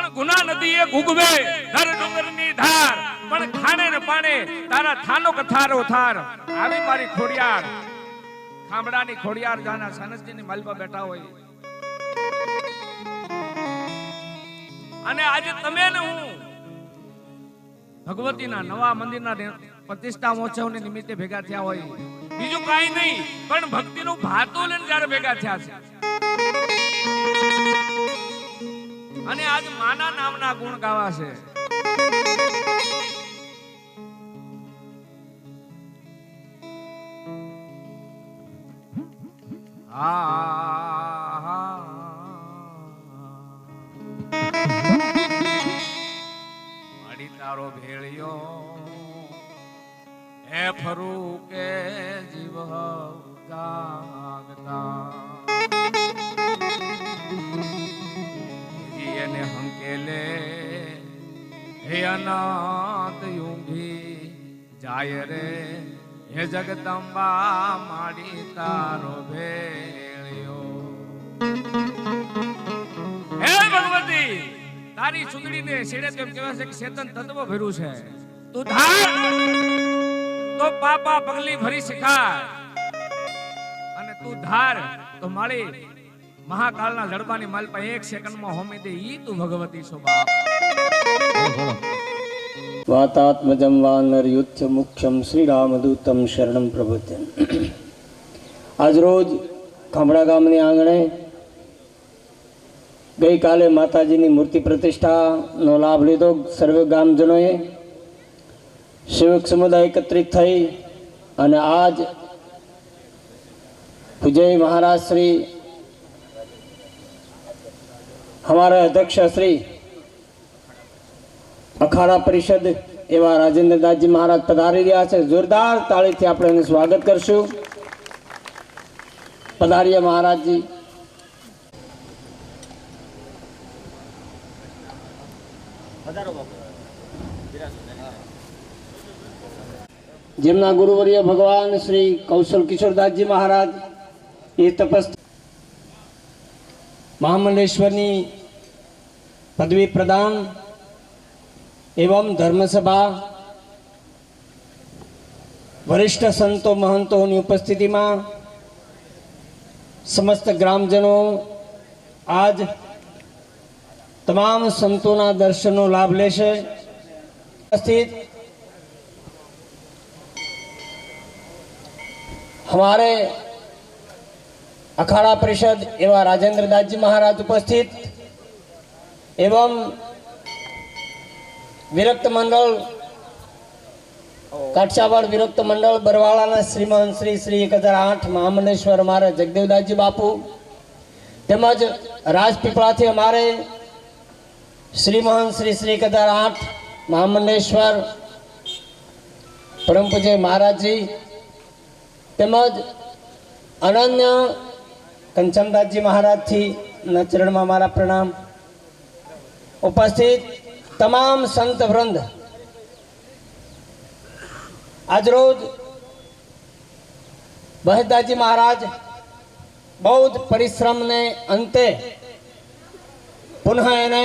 પણ ગુના નદી એ ગુગવે નર ડુંગરની ધાર પણ ખાણે ને પાણે તારા થાનો કથારો થાર આવી મારી ખોડિયાર ખામડાની ખોડિયાર જાના સાનસજીની માલપા બેઠા હોય અને આજે તમે ને હું ભગવતીના નવા મંદિરના પ્રતિષ્ઠા મહોત્સવને નિમિત્તે ભેગા થયા હોય બીજું કાંઈ નહીં પણ ભક્તિનું ભાતું લઈને જ્યારે ભેગા થયા છે અને આજ માના નામના ગુણ ગાવા છે માડી તારો ભેળિયો હે ફરું કે જીવ જાગતા એને હંકેલે હે અનાથ ઊંઘી જાય રે હે જગદંબા માડી તારો ભેળિયો હે ભગવતી તારી સુંદડીને છેડે તેમ કહેવાય છે કે ચેતન તત્વ ભર્યું છે તું ધાર તો પાપા પગલી ભરી શકાય અને તું ધાર તો માળી મહાકાળના જડબાની માલપા 1 સેકન્ડમાં હોમી દે ઈ તું ભગવતી છો બાપ વાતાત્મજમ વાનર યુદ્ધ મુખ્યમ શ્રી રામદૂતમ શરણમ પ્રબોધ્યમ આજ રોજ ખામડા ગામની આંગણે ગઈકાલે માતાજીની મૂર્તિ પ્રતિષ્ઠાનો લાભ લીધો સર્વે ગામજનોએ સેવક સમુદાય એકત્રિત થઈ અને આજ પૂજ્ય મહારાજ શ્રી हमारे अध्यक्ष श्री अखाड़ा परिषद एवं राजेंद्र दास जी महाराज पधारी रहा है जोरदार ताली थी आपणे स्वागत करशु पधारिया महाराज जी जेमना गुरुवर्य भगवान श्री कौशल किशोरदास जी महाराज ये तपस्या महामंडलेश्वरनी पदवी प्रदान एवं धर्मसभा वरिष्ठ संतो महंतों की उपस्थिति में समस्त ग्रामजनों आज तमाम संतों ना दर्शनों लाभ लेशे उपस्थित हमारे अखाड़ा परिषद एवं राजेंद्र दास जी महाराज उपस्थित एवं विरक्त मंडल काठियावाड़ विरक्त मंडल बरवाड़ा श्रीमान श्री श्री 1008 महामंडलेश्वर हमारे जगदेवदास जी बापू तेमज राजपीपला थी हमारे श्रीमान श्री श्री 1008 महामंडलेश्वर परम पूज्य महाराज जी तेमज अनन्य कंचनदास जी महाराज थी न चरण में हमारा प्रणाम उपस्थित तमाम संत वृंद आज रोज बहदास जी महाराज बहुत परिश्रम ने अंते पुनः एने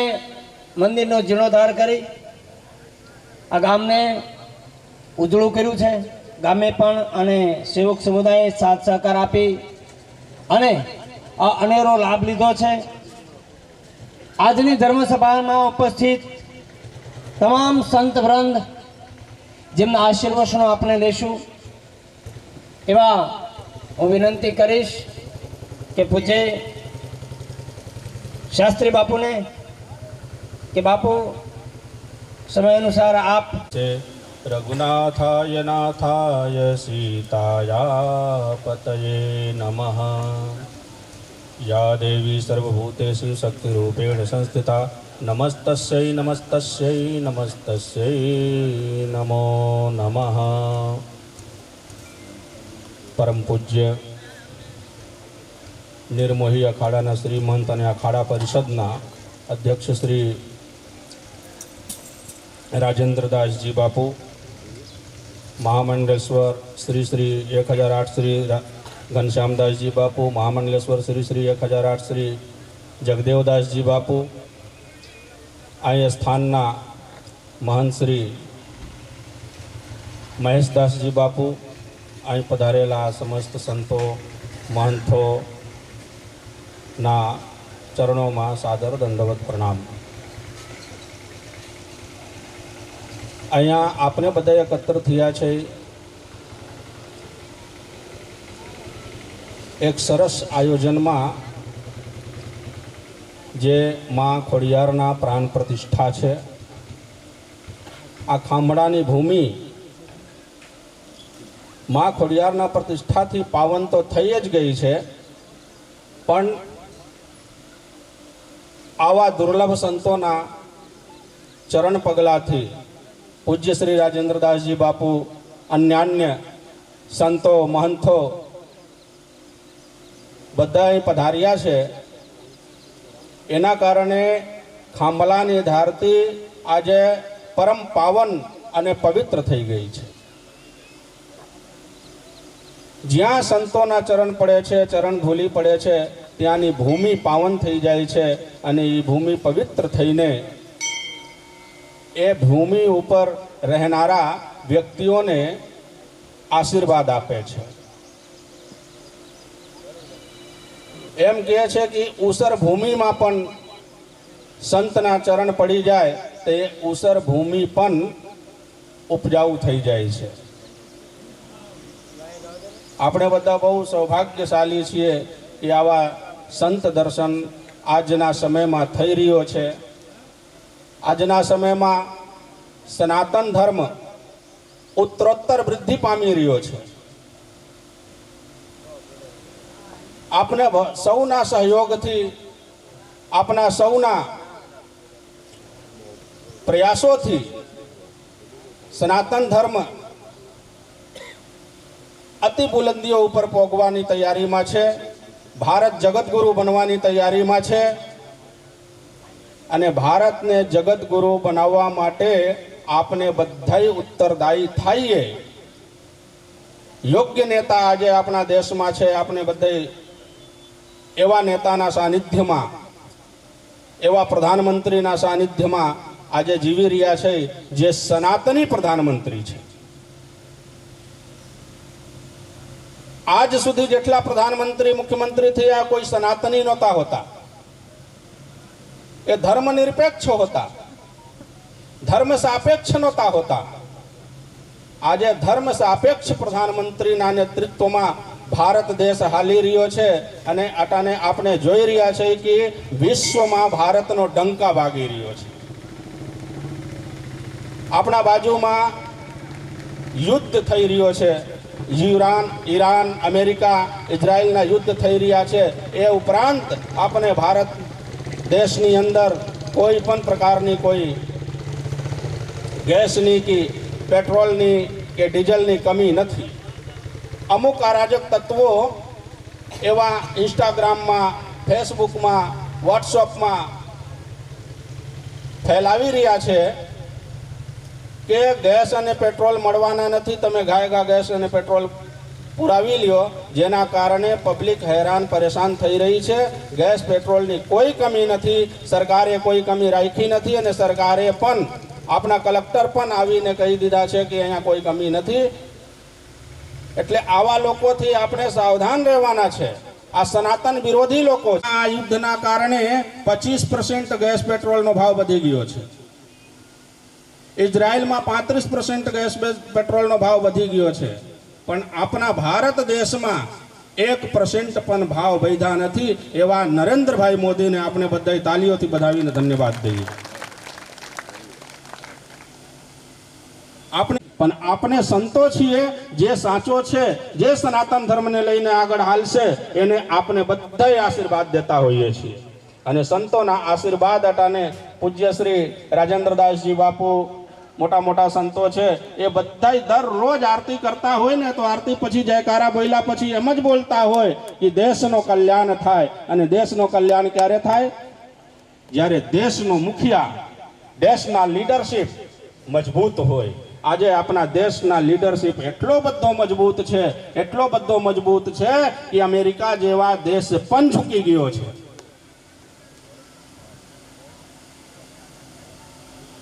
मंदिर नो जीर्णोद्धार करी आ गाम ने उजळू कर्યું છે गामे पण अने सेवक समुदाय साथ सहकार आपी अने अनेरो लाभ लीधो छे आजनी धर्मसभा में उपस्थित तमाम संत वृंद जेमना आशीर्वचनों आपने लेशु एवा हूँ विनंती करीश के पूछे शास्त्री बापू ने कि बापू समय अनुसार आप रघुनाथाय नाथाय सीताया पतये नमः। या देवी सर्वभूतेषु शक्तिरूपेण संस्थिता नमस्तस्यै नमस्तस्यै नमस्तस्यै नमो नमः। परम पूज्य निर्मोही अखाड़ा श्रीमंत और अखाड़ा परिषदना अध्यक्ष श्री राजेंद्र दास जी बापू महामंडलेश्वर श्री श्री 1008 श्री घनश्यामदास जी बापू महामंडलेश्वर श्री श्री 1008 श्री जगदेवदास जी बापू અહીં સ્થાનના મહંત શ્રી મહેશદાસજી બાપુ, અહીં પધારેલા સમસ્ત સંતો મહંતોના ચરણોમાં સાદર દંડવત પ્રણામ. અહીંયા આપણે બધા એકત્ર થયા છે એક સરસ આયોજનમાં, જે માં ખોડિયારના પ્રાણ પ્રતિષ્ઠા છે. આ ખાંભડાની ભૂમિ માં ખોડિયારના પ્રતિષ્ઠાથી પાવન તો થઈ જ ગઈ છે, પણ આવા દુર્લભ સંતોના ચરણ પગલાથી પૂજ્ય શ્રી રાજેન્દ્રદાસજી બાપુ, અન્ય સંતો મહંતો બધાએ પધાર્યા છે. એના કારણે ખાંભલાની ધરતી આજે પરમ પાવન અને પવિત્ર થઈ ગઈ છે. જ્યાં સંતોના ચરણ પડે છે, ચરણ ધૂલી પડે છે, ત્યાંની ભૂમિ પાવન થઈ જાય છે અને એ ભૂમિ પવિત્ર થઈને એ ભૂમિ ઉપર રહેનારા વ્યક્તિઓને આશીર્વાદ આપે છે. એમ કહે છે કે ઉસર ભૂમિમાં પણ સંતના ચરણ પડી જાય તો એ ઉસર ભૂમિ પણ ઉપજાઉ થઈ જાય છે. આપણે બધા બહુ સૌભાગ્યશાળી છીએ કે આવા સંત દર્શન આજના સમયમાં થઈ રહ્યો છે. આજના સમયમાં સનાતન ધર્મ ઉત્તરોત્તર વૃદ્ધિ પામી રહ્યો છે. આપણે સૌના સહયોગથી, આપણા સૌના પ્રયાસોથી સનાતન ધર્મ અતિ બુલંદીઓ ઉપર પહોંચવાની તૈયારીમાં છે. ભારત જગતગુરુ બનવાની તૈયારીમાં છે અને ભારતને જગતગુરુ બનાવવા માટે આપણે બધાય ઉત્તરદાયી થઈએ. યોગ્ય નેતા આજે આપણા દેશમાં છે. આપણે બધા એવા નેતાના સાનિધ્યમાં, એવા પ્રધાનમંત્રીના સાનિધ્યમાં આજે જીવી રહ્યા છે, જે સનાતની પ્રધાનમંત્રી છે. આજ સુધી જેટલા પ્રધાનમંત્રી, મુખ્યમંત્રી થયા, કોઈ સનાતની નહોતા હોતા. એ ધર્મ નિરપેક્ષ હોતા, ધર્મ સાપેક્ષ નહોતા હોતા. આજે ધર્મ સાપેક્ષ પ્રધાનમંત્રીના નેતૃત્વમાં ભારત દેશ હાલી રહ્યો છે અને અટાને આપણે જોઈ રહ્યા છે કે વિશ્વમાં ભારતનો ડંકા વાગી રહ્યો છે. આપણા બાજુમાં યુદ્ધ થઈ રહ્યો છે. ઈરાન, અમેરિકા, ઇઝરાયલના યુદ્ધ થઈ રહ્યા છે. એ ઉપરાંત આપણે ભારત દેશની અંદર કોઈ પણ પ્રકારની કોઈ ગેસની કે પેટ્રોલની કે ડીઝલની કમી નથી. અમુક અરાજક તત્વો એવા ઇન્સ્ટાગ્રામમાં, ફેસબુકમાં, વોટ્સઅપમાં ફેલાવી રહ્યા છે કે ગેસ અને પેટ્રોલ મળવાના નથી, તમે ઘાયગા ગેસ અને પેટ્રોલ પુરાવી લ્યો, જેના કારણે પબ્લિક હેરાન પરેશાન થઈ રહી છે. ગેસ પેટ્રોલની કોઈ કમી નથી, સરકારે કોઈ કમી રાખી નથી અને સરકારે પણ, આપણા કલેક્ટર પણ આવીને કહી દીધા છે કે અહીંયા કોઈ કમી નથી. એટલે આવા લોકોથી આપણે સાવધાન રહેવાના છે. આ સનાતન વિરોધી લોકો, આ યુદ્ધના કારણે 25% ગેસ પેટ્રોલનો ભાવ વધી ગયો છે. ઇઝરાયલમાં 35% ગેસ પેટ્રોલનો ભાવ વધી ગયો છે. પણ આપણા ભારત દેશમાં 1% પણ ભાવ વધ્યા નથી. એવા નરેન્દ્રભાઈ મોદીને આપણે બધા તાલીઓથી વધાવીને ધન્યવાદ દઈએ. આપણે સંતો છીએ, જે સાચો છે, જે સનાતન ધર્મને લઈને આગળ હાલશે, એને આપણે બધાય આશીર્વાદ દેતા હોઈએ છીએ. અને સંતોના આશીર્વાદ અટાને પૂજ્ય શ્રી રાજેન્દ્રદાસજી બાપુ, મોટા મોટા સંતો છે, એ બધાય દરરોજ આરતી કરતા હોય ને, તો આરતી પછી જયકારા બોલ્યા પછી એમ જ બોલતા હોય કે દેશનો કલ્યાણ થાય. અને દેશનો કલ્યાણ ક્યારે થાય? જ્યારે દેશનો મુખિયા, દેશના લીડરશિપ મજબૂત હોય. આજે આપણા દેશના લીડરશિપ એટલો બધો મજબૂત છે, એટલો બધો મજબૂત છે કે અમેરિકા જેવા દેશ પણ ઝૂકી ગયો છે.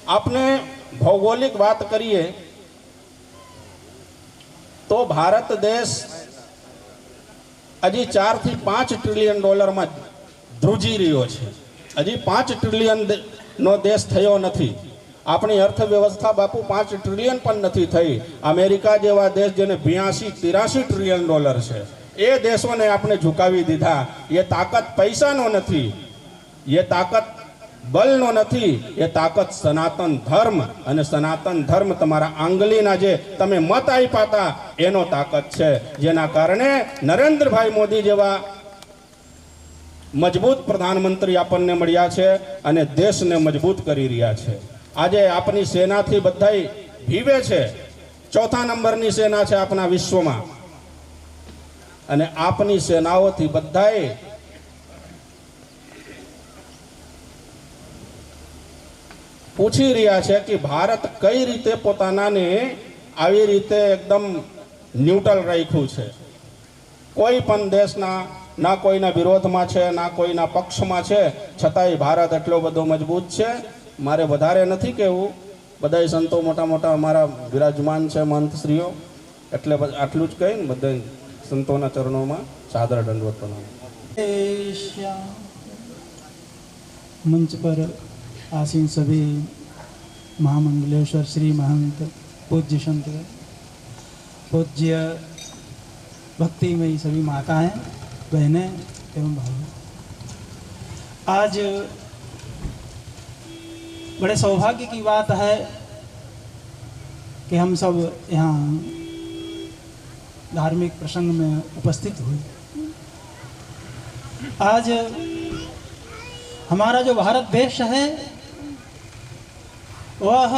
આપણે ભૌગોલિક વાત કરીએ તો ભારત દેશ હજી 4 થી 5 ટ્રિલિયન ડોલરમાં ધ્રુજી રહ્યો છે. હજી 5 ટ્રિલિયન નો દેશ થયો નથી. આપણી અર્થવ્યવસ્થા બાપુ 5 ટ્રિલિયન પણ નથી થઈ. અમેરિકા જેવા દેશ જેને 82-83 ટ્રિલિયન ડોલર છે, એ દેશોને આપણે ઝુકાવી દીધા. એ તાકાત પૈસાનો નથી, એ તાકાત બલનો નથી, એ તાકાત સનાતન ધર્મ અને સનાતન ધર્મ તમારા આંગલીના જે તમે મત આપ્યા હતા એનો તાકાત છે. જેના કારણે નરેન્દ્રભાઈ મોદી જેવા મજબૂત પ્રધાનમંત્રી આપણને મળ્યા છે અને દેશને મજબૂત કરી રહ્યા છે. આજે આપની સેનાથી બધાય ભીવે છે. 4થા નંબરની સેના છે આપણા વિશ્વમાં, અને આપની સેનાઓથી બધાય પૂછી રહ્યા છે કે ભારત કઈ રીતે પોતાનાને આવી રીતે એકદમ ન્યુટ્રલ રાખ્યું છે. કોઈ પણ દેશના ના કોઈના વિરોધમાં છે, ના કોઈના પક્ષમાં છે, છતાંય ભારત એટલો બધો મજબૂત છે. મારે વધારે નથી કહેવું, બધાય સંતો મોટા મોટા અમારા વિરાજમાન છે, મંત્રીશ્રીઓ, એટલે આટલું જ કહીને બધા સંતોના ચરણોમાં સાદર દંડવત પ્રણામ. मंच पर आसीन सभी महामंडलेश्वर श्री महंत पूज्य संत पूज्य भक्तिमयी सभी माताएं बहनें एवं भाइयों, आज बड़े सौभाग्य की बात है कि हम सब यहाँ धार्मिक प्रसंग में उपस्थित हुए. आज हमारा जो भारत देश है वह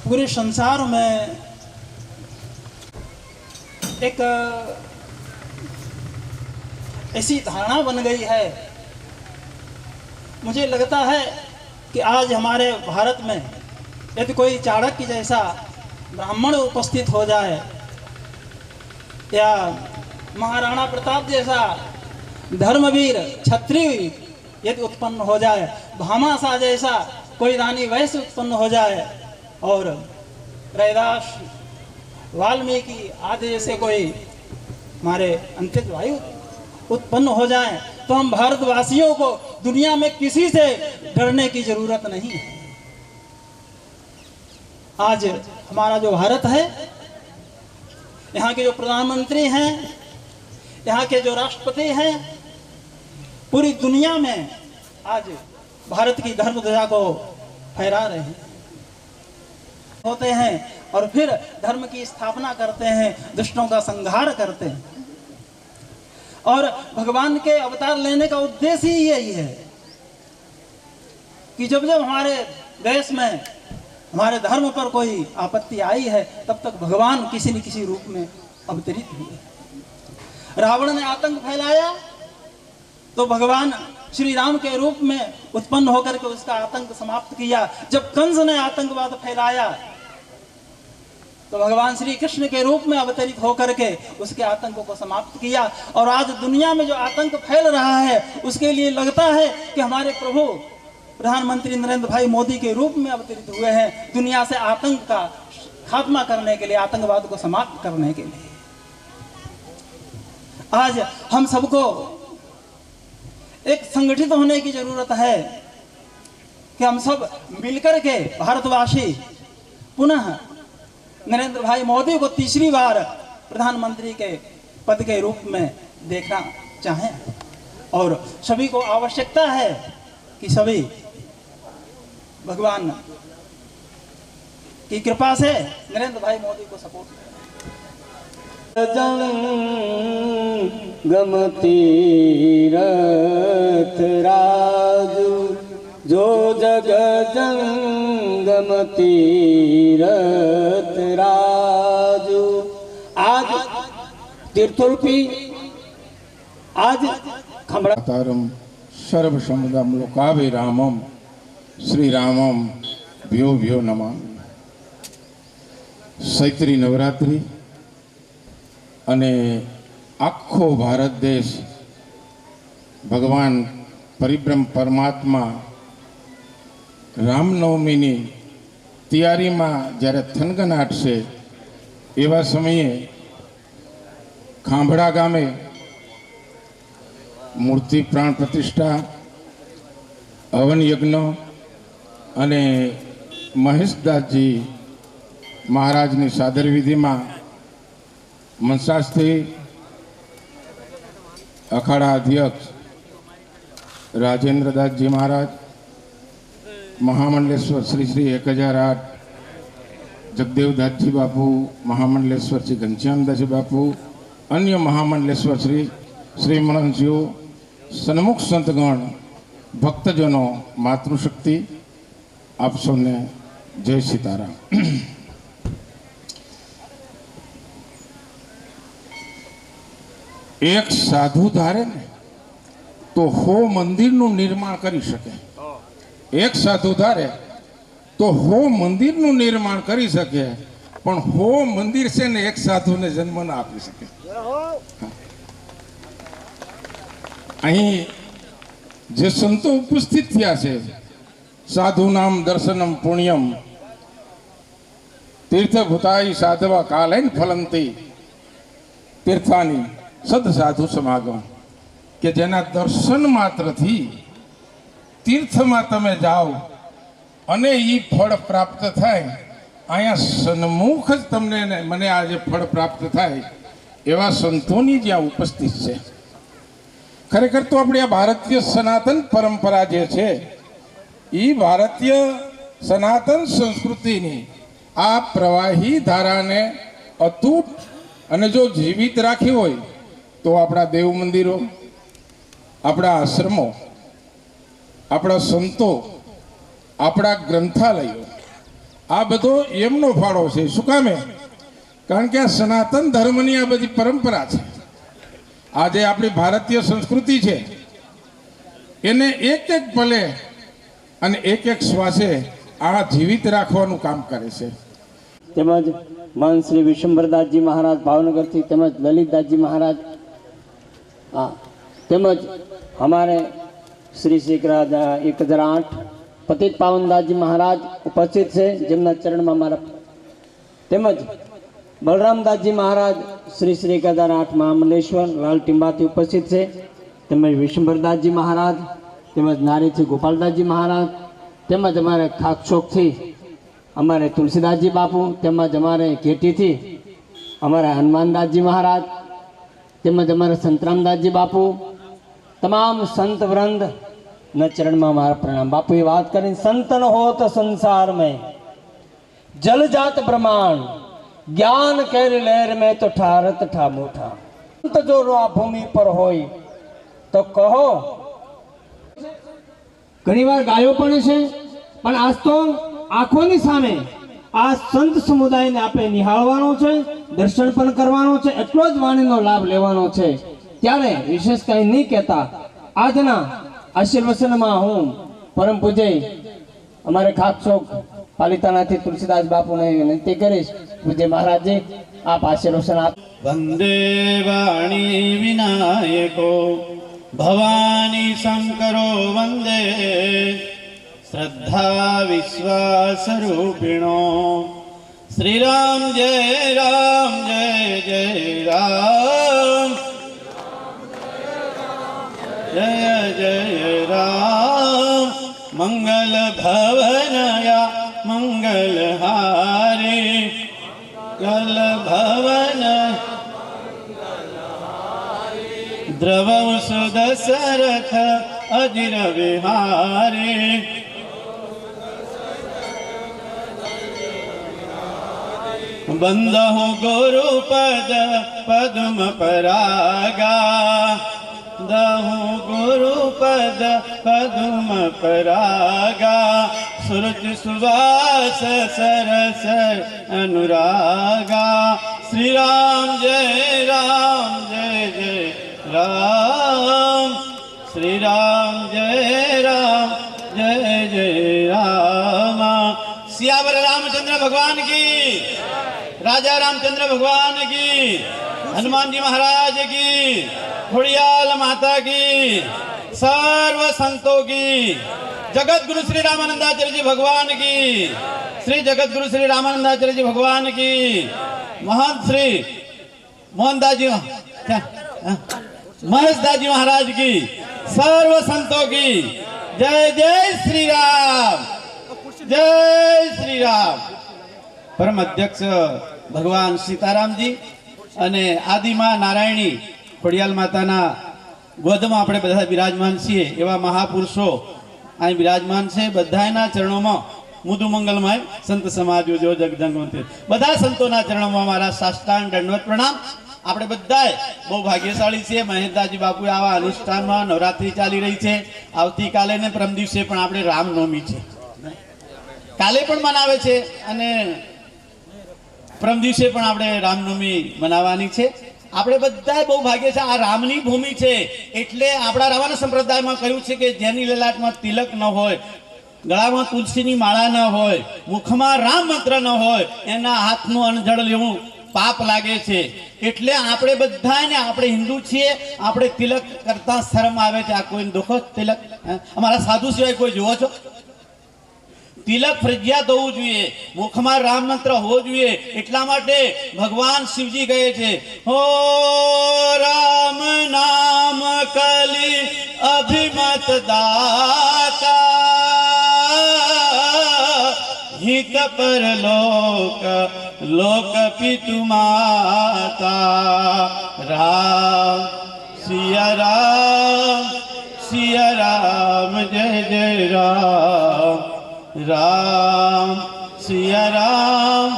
पूरे संसार में एक ऐसी धारणा बन गई है. मुझे लगता है कि आज हमारे भारत में यदि कोई चाणक्य जैसा ब्राह्मण उपस्थित हो जाए या महाराणा प्रताप जैसा धर्मवीर क्षत्रिय यदि उत्पन्न हो जाए, भामाशाह जैसा कोई रानी वैश्य उत्पन्न हो जाए और रैदास वाल्मीकि आदि जैसे कोई हमारे अंत्यज वायु उत्पन्न हो जाए, तो हम भारतवासियों को दुनिया में किसी से डरने की जरूरत नहीं है. आज हमारा जो भारत है, यहाँ के जो प्रधानमंत्री हैं, यहाँ के जो राष्ट्रपति हैं, पूरी दुनिया में आज भारत की धर्म ध्वजा को फहरा रहे हैं, होते हैं और फिर धर्म की स्थापना करते हैं, दुष्टों का संहार करते हैं. और भगवान के अवतार लेने का उद्देश्य ही यही है कि जब जब हमारे देश में हमारे धर्म पर कोई आपत्ति आई है, तब तक भगवान किसी न किसी रूप में अवतरित हुए. रावण ने आतंक फैलाया तो भगवान श्री राम के रूप में उत्पन्न होकर के उसका आतंक समाप्त किया. जब कंस ने आतंकवाद फैलाया तो भगवान श्री कृष्ण के रूप में अवतरित होकर के उसके आतंक को समाप्त किया. और आज दुनिया में जो आतंक फैल रहा है, उसके लिए लगता है कि हमारे प्रभु प्रधानमंत्री नरेंद्र भाई मोदी के रूप में अवतरित हुए हैं, दुनिया से आतंक का खात्मा करने के लिए, आतंकवाद को समाप्त करने के लिए. आज हम सबको एक संगठित होने की जरूरत है कि हम सब मिलकर के भारतवासी पुनः नरेंद्र भाई मोदी को तीसरी बार प्रधानमंत्री के पद के रूप में देखना चाहें. और सभी को आवश्यकता है कि सभी भगवान की कृपा से नरेंद्र भाई मोदी को सपोर्ट करें. गम तीरथ राजू जो जग जंगम तीरथ राजू. आज तीर्थोल्पी आज खंबड़ा तारम सर्वसमुदम लोकाभिरामम श्रीरामम भ्यो भ्यो नमः. चैत्री नवरात्रि અને આખો ભારત દેશ ભગવાન પરિબ્રહ્મ પરમાત્મા રામનવમીની તૈયારીમાં જ્યારે થનગનાટ છે એવા સમયે ખાંભડા ગામે મૂર્તિ પ્રાણ પ્રતિષ્ઠા, હવન યજ્ઞ અને મહેશદાસજી મહારાજની સાદર વિધિમાં મનસાસ્થી અખાડા અધ્યક્ષ રાજેન્દ્રદાસજી મહારાજ, મહામંડલેશ્વર શ્રી શ્રી 1008 જગદેવદાસજી બાપુ, મહામંડલેશ્વર શ્રી ઘનશ્યામદાસજી બાપુ, અન્ય મહામંડલેશ્વર શ્રી શ્રીમણનજીઓ, સન્મુખ સંતગણ, ભક્તજનો, માતૃશક્તિ, આપ સૌને જય સીતારામ. એક સાધુ ધારે ને તો હો મંદિરનું નિર્માણ કરી શકે. એક સાધુ ધારે તો હો મંદિરનું નિર્માણ કરી શકે, પણ હો મંદિર છે ને એક સાધુને જન્મ ના આપી શકે. અહીં જે સંતો ઉપસ્થિત થયા છે, સાધુ નામ દર્શનમ પુણ્યમ તીર્થભૂતાઈ સાધવા કાલેન ફલંતી તીર્થાની સદ સાધુ સમાગમ, કે જેના દર્શન માત્રથી તીર્થમાં તમે જાઓ અને એ ફળ પ્રાપ્ત થાય. અહીંયા સન્મુખ જ તમને મને આજે ફળ પ્રાપ્ત થાય એવા સંતોની જ્યાં ઉપસ્થિત છે. ખરેખર તો આપણી આ ભારતીય સનાતન પરંપરા જે છે એ ભારતીય સનાતન સંસ્કૃતિની આ પ્રવાહી ધારાને અતૂટ અને જો જીવિત રાખી હોય તો આપણા દેવ મંદિરો, આપણા આશ્રમો, આપણા સંતો, આપણા ગ્રંથાલયો, આ બધો એમનો ફાળો છે. શું કામે? કારણ કે આ સનાતન ધર્મની આ બધી પરંપરા છે. આજે આપણી ભારતીય સંસ્કૃતિ છે એને એક એક પલે અને એક એક શ્વાસે આ જીવિત રાખવાનું કામ કરે છે. તેમજ મહંત શ્રી વિશંભરદાસજી મહારાજ ભાવનગરથી, તેમજ લલિતદાસજી મહારાજ, તેમજ हमारे श्री श्री 1008 पतित पावनदासजी महाराज उपस्थित है, જેમના ચરણમાં મારા, તેમજ બલરામદાસજી મહારાજ શ્રી શ્રી 1008 મહામંડલેશ્વર લાલ ટીંબાથી ઉપસ્થિત છે, તેમજ વિશંભરદાસજી મહારાજ, તેમજ નારીથી ગોપાલદાસજી મહારાજ, તેમજ અમારે ખાકચોકથી અમારે તુલસીदासजी બાપુ, તેમજ અમારે ઘેટીથી અમારે હનુમાનદાસજી મહારાજ, તેમજ અમારે સંતरामदासजी બાપુ, તમામ संत वृंद न चरण में हमारा प्रणाम. बापू ये बात करें, संतन हो तो संसार में जल जात ब्रह्मांड, ज्ञान केरी लहर में तो ठारत ठा मोठा. संत जो आ भूमि पर होय तो कहो. घणी वार गायो पण छे, पण आज तो आंखोनी सामे आ संत समुदाय ने आपणे निहाळवानो छे, दर्शन पण करवानो छे, એટલો જ વાણીનો લાભ લેવાનો છે. ત્યારે વિશેષ કંઈ નહીં કહેતા આજના આશીર્વચનમાં હું પરમ પૂજ્ય અમારે ખાકચોક પાલિતાણાથી તુલસીદાસ બાપુને વિનંતી કરીશ, પૂજ્ય મહારાજજી આપ આશીર્વચન આપ. वन्दे वाणी विनायको भवानी शङ्करो वन्दे श्रद्धा विश्वासरूपिणो श्रीराम जय जय राम जय जय राम. मंगल भवनया मंगलहारी गल भवन द्रवौ सुदशरथ अजिर विहारी बंदहु गुरुपद पद्म परागा दहु गुरुपद पद्म परागा सुरज सुवास सरस अनुरागा. श्री राम जय जय राम. श्री राम जय जय राम. सियावर रामचंद्र भगवान की, राजा रामचंद्र भगवान की, हनुमान जी महाराज की, खुड़ियाल माता की, सर्व संतों की जगत गुरु श्री रामानंदाचार्य जी भगवान की, श्री जगत गुरु श्री रामानंदाचार्य जी भगवान की, महंत श्री मोहनदास जी महेशदास जी महाराज की, सर्व संतों की जय जय श्री राम, जय श्री राम। परम अध्यक्ष भगवान सीताराम जी અને આદિમા નારાયણી ખોડિયાલ માતાના ગોદમાં આપણે બધા બિરાજમાન છીએ એવા મહાપુરુષો અહીં બિરાજમાન છે। બધાના ચરણોમાં મુદુ મંગલમય સંત સમાજ જો જગજંગવંતે બધા સંતોના ચરણોમાં મારા સાષ્ટાંગ દંડવત પ્રણામ। આપણે બધાએ બહુ ભાગ્યશાળી છીએ। મહેશદાસજી બાપુ આવા અનુષ્ઠાનમાં નવરાત્રી ચાલી રહી છે। આવતીકાલે ને પરમ દિવસે પણ આપણે રામનવમી છે, કાલે પણ મનાવે છે અને પરમ દિવસે પણ આપણે રામનવમી મનાવવાની છે। આપણે બધાએ બહુ ભાગ્ય છે। આ રામની ભૂમિ છે એટલે આપણા રાવણ સંપ્રદાયમાં કહ્યું છે કે જેની લલાટમાં તિલક ન હોય, ગળામાં તુલસીની માળા ન હોય, મુખમાં રામ મંત્ર ન હોય, એના હાથનું અણજળ લેવું પાપ લાગે છે। એટલે આપણે બધાને, આપણે હિન્દુ છીએ, આપણે તિલક કરતા શરમ આવે છે। આ કોઈ દુઃખો તિલક અમારા સાધુ સિવાય કોઈ જોવો છો? તિલક ફરજિયાત હોવું જોઈએ, મુખમાં રામ મંત્ર હોવો જોઈએ। એટલા માટે ભગવાન શિવજી કહે છે, હો રામ નામ કલી અભિમત દાતા, હિત પર લોક પિતુ માતા। રામ સિયા રામ જય જય રામ, राम सिया राम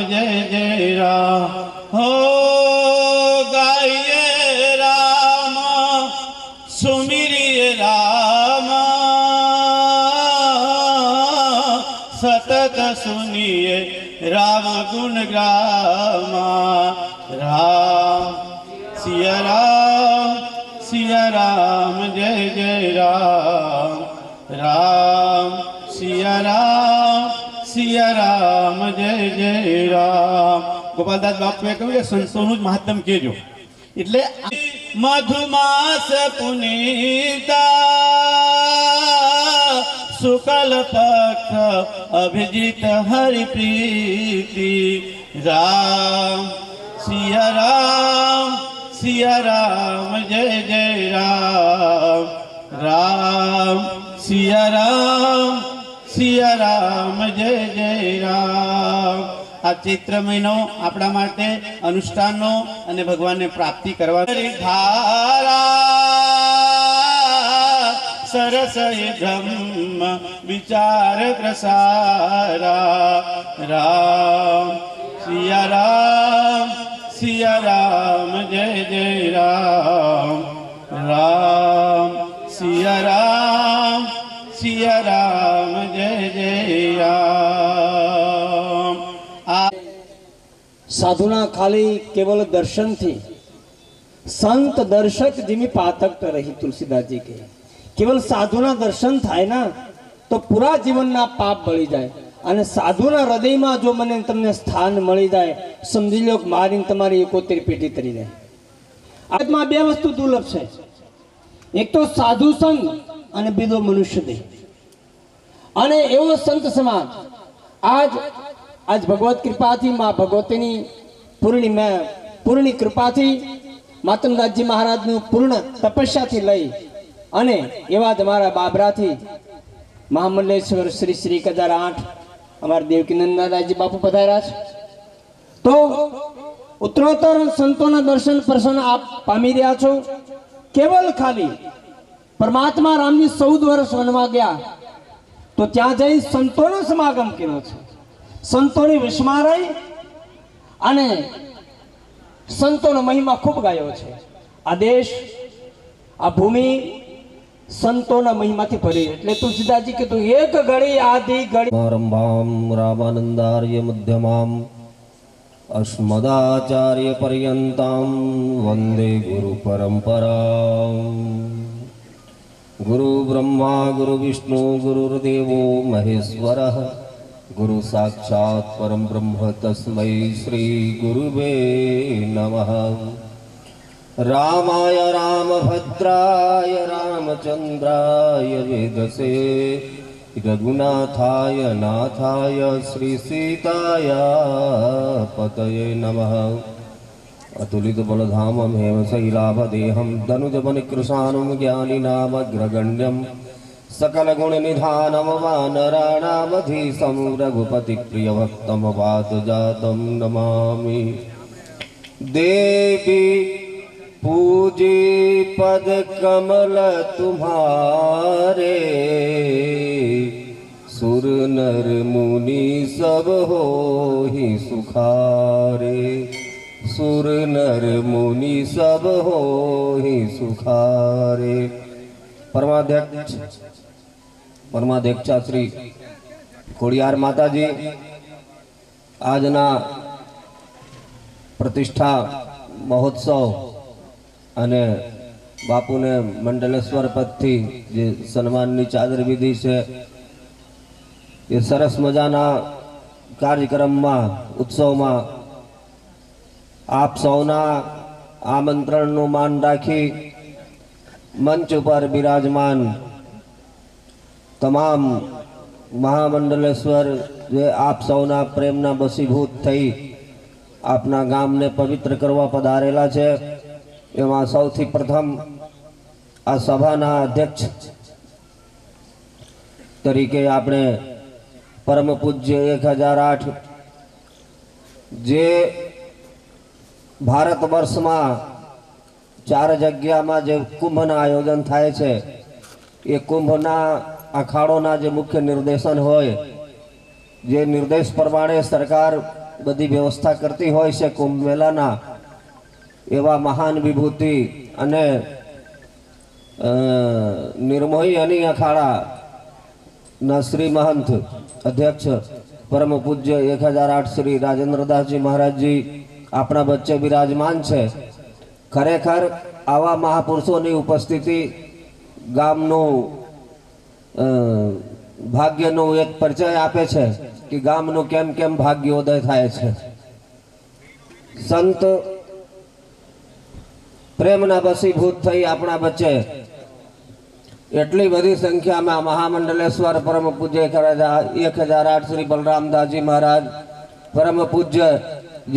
जय जय राम। हो गाइए राम सुमिरिए राम, सतत सुनिए राम गुण गामा। राम सिया राम जय जय राम, राम सिया राम जय जय राम। गोपालदास बापुए કહ્યું કે સંતોનું જ મહાત્મ કહેજો। એટલે મધુમાસ પુનીતા શુકલ પક્ષ અભિજીત હરિ પ્રીતિ। રામ સિયા રામ જય જય રામ, राम सिया राम जय जय राम। આ ચૈત્ર મહિનો આપણા માટે અનુષ્ઠાનનો અને ભગવાનને પ્રાપ્તિ કરવાની ધારા સરસ બ્રહ્મ વિચાર પ્રસારા। રામ સિયા રામ જય જય રામ, राम सिया राम जय जय राम। સાધુના ખાલી કેવલ દર્શનથી સંત દર્શક જીમી પાતક રહી। તુલસીદાસજી કહે કેવલ સાધુના દર્શન થાય ના તો પૂરા જીવનના પાપ બળી જાય। અને સાધુના હૃદયમાં જો મને તમને સ્થાન મળી જાય, સમજી લો મારીને તમારી 71 પેટી તરી જાય। આજમાં બે વસ્તુ દુર્લભ છે, એક તો સાધુ સંગ અને બીજો મનુષ્ય દેહ। અને એવો સંત સમાજ આજ ભગવત કૃપાથી, મા ભગવતીની પૂર્ણ કૃપાથી, માતંગદાસજી મહારાજનું પૂર્ણ તપસ્યાથી લઈ અને એવા જ અમારા બાબરાથી મહામંડલેશ્વર શ્રી શ્રી 1008 અમારા દેવકીનંદનદાસજી બાપુ પધાર્યા છે। તો ઉત્તરોત્તર સંતોના દર્શન પ્રસન્ન આપ પામી રહ્યા છો। કેવલ ખાલી પરમાત્મા રામજી 14 વર્ષ વનમાં ગયા તો ત્યાં જઈ સંતોનો સમાગમ કર્યો છે, સંતોની વિસ્મા રહી અને સંતોનો મહિમા ખૂબ ગાયો છે। આ દેશ, આ ભૂમિ સંતોના મહિમાથી ભરી। એટલે તુલસીદાસજી કીધું એક ઘડી આદિ ઘડી આરંભામ રામાનંદાર્ય મધ્યમામ अस्मदाचार्य पर्यन्तां वन्दे गुरु परंपरां। गुरु ब्रह्मा गुरु विष्णु गुरुर्देवो महेश्वरः, गुरु साक्षात् परम ब्रह्म तस्मै श्री गुरुवे नमः। रामाय रामभद्राय रामचन्द्राय वेदसे रघुनाथाय नाथाय श्रीसीताय पतये नमः। अतुलित बलधामं हेमशैलाभदेहं दनुजवनिकृशानुं ज्ञानिनामग्रगण्यं सकलगुणनिधानं वानराणामधीशं रघुपतिप्रियभक्तं वातजातं नमामि। देवी पूजे पद कमल तुम्हारे, सुर नर मुनि सब हो ही सुखारे, सुर नर मुनि सब हो ही सुखारे। परमाध्यक्षा श्री खोडियार माताजी આજના પ્રતિષ્ઠા મહોત્સવ અને બાપુને મંડલેશ્વર પદથી જે સન્માનની ચાદર વિધિ છે એ સરસ મજાના કાર્યક્રમમાં ઉત્સવમાં આપ સૌના આમંત્રણનું માન રાખી મંચ ઉપર બિરાજમાન તમામ મહામંડલેશ્વર જે આપ સૌના પ્રેમના બસીભૂત થઈ આપના ગામને પવિત્ર કરવા પધારેલા છે એમાં સૌથી પ્રથમ આ સભાના અધ્યક્ષ તરીકે આપણે પરમ પૂજ્ય 1008 જે ભારત વર્ષમાં 4 જગ્યામાં જે કુંભના આયોજન થાય છે એ કુંભના અખાડોના જે મુખ્ય નિર્દેશન હોય જે નિર્દેશ પ્રમાણે સરકાર બધી વ્યવસ્થા કરતી હોય છે કુંભ મેળાના એવા મહાન વિભૂતિ અને નિર્મોહી અની અખાડાના શ્રી મહંત અધ્યક્ષ પરમ પૂજ્ય 1008 શ્રી રાજેન્દ્રદાસજી મહારાજજી આપણા વચ્ચે બિરાજમાન છે। ખરેખર આવા મહાપુરુષોની ઉપસ્થિતિ ગામનું ભાગ્યનો એક પરિચય આપે છે કે ગામનું કેમ કેમ ભાગ્યોદય થાય છે। સંત પ્રેમના બસીભૂત થઈ આપણા વચ્ચે એટલી બધી સંખ્યામાં મહામંડલેશ્વર પરમ પૂજ્ય 1008 શ્રી બલરામદાસજી મહારાજ પરમ પૂજ્ય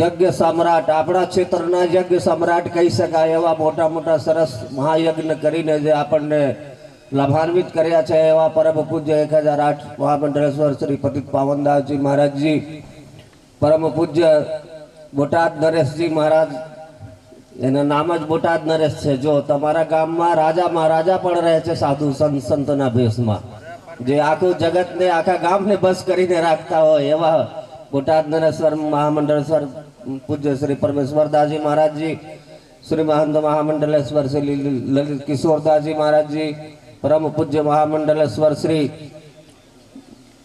યજ્ઞ સમ્રાટ આપણા ક્ષેત્રના યજ્ઞ સમ્રાટ કહી શકાય એવા મોટા મોટા સરસ મહાયજ્ઞ કરીને જે આપણને લાભાન્વિત કર્યા છે એવા પરમ પૂજ્ય 1008 મહામંડલેશ્વર શ્રી પતિત પાવનદાસજી મહારાજજી પરમ પૂજ્ય બોટાદ નરેશજી મહારાજ એના નામ જ બોટાદ નરેશ છે। જો તમારા ગામમાં રાજા મહારાજા પણ રહે છે સાધુ સંતના ભેષમાં જે આખું જગતને આખા ગામને બસ કરીને રાખતા હોય એવા બોટાદ નરેશ્વર મહામંડલેશ્વર પૂજ્ય શ્રી પરમેશ્વરદાસજી મહારાજજી શ્રી મહંત મહામંડલેશ્વર શ્રી લલિત કિશોરદાસજી મહારાજજી परम पूज्य महामंडलेश्वर श्री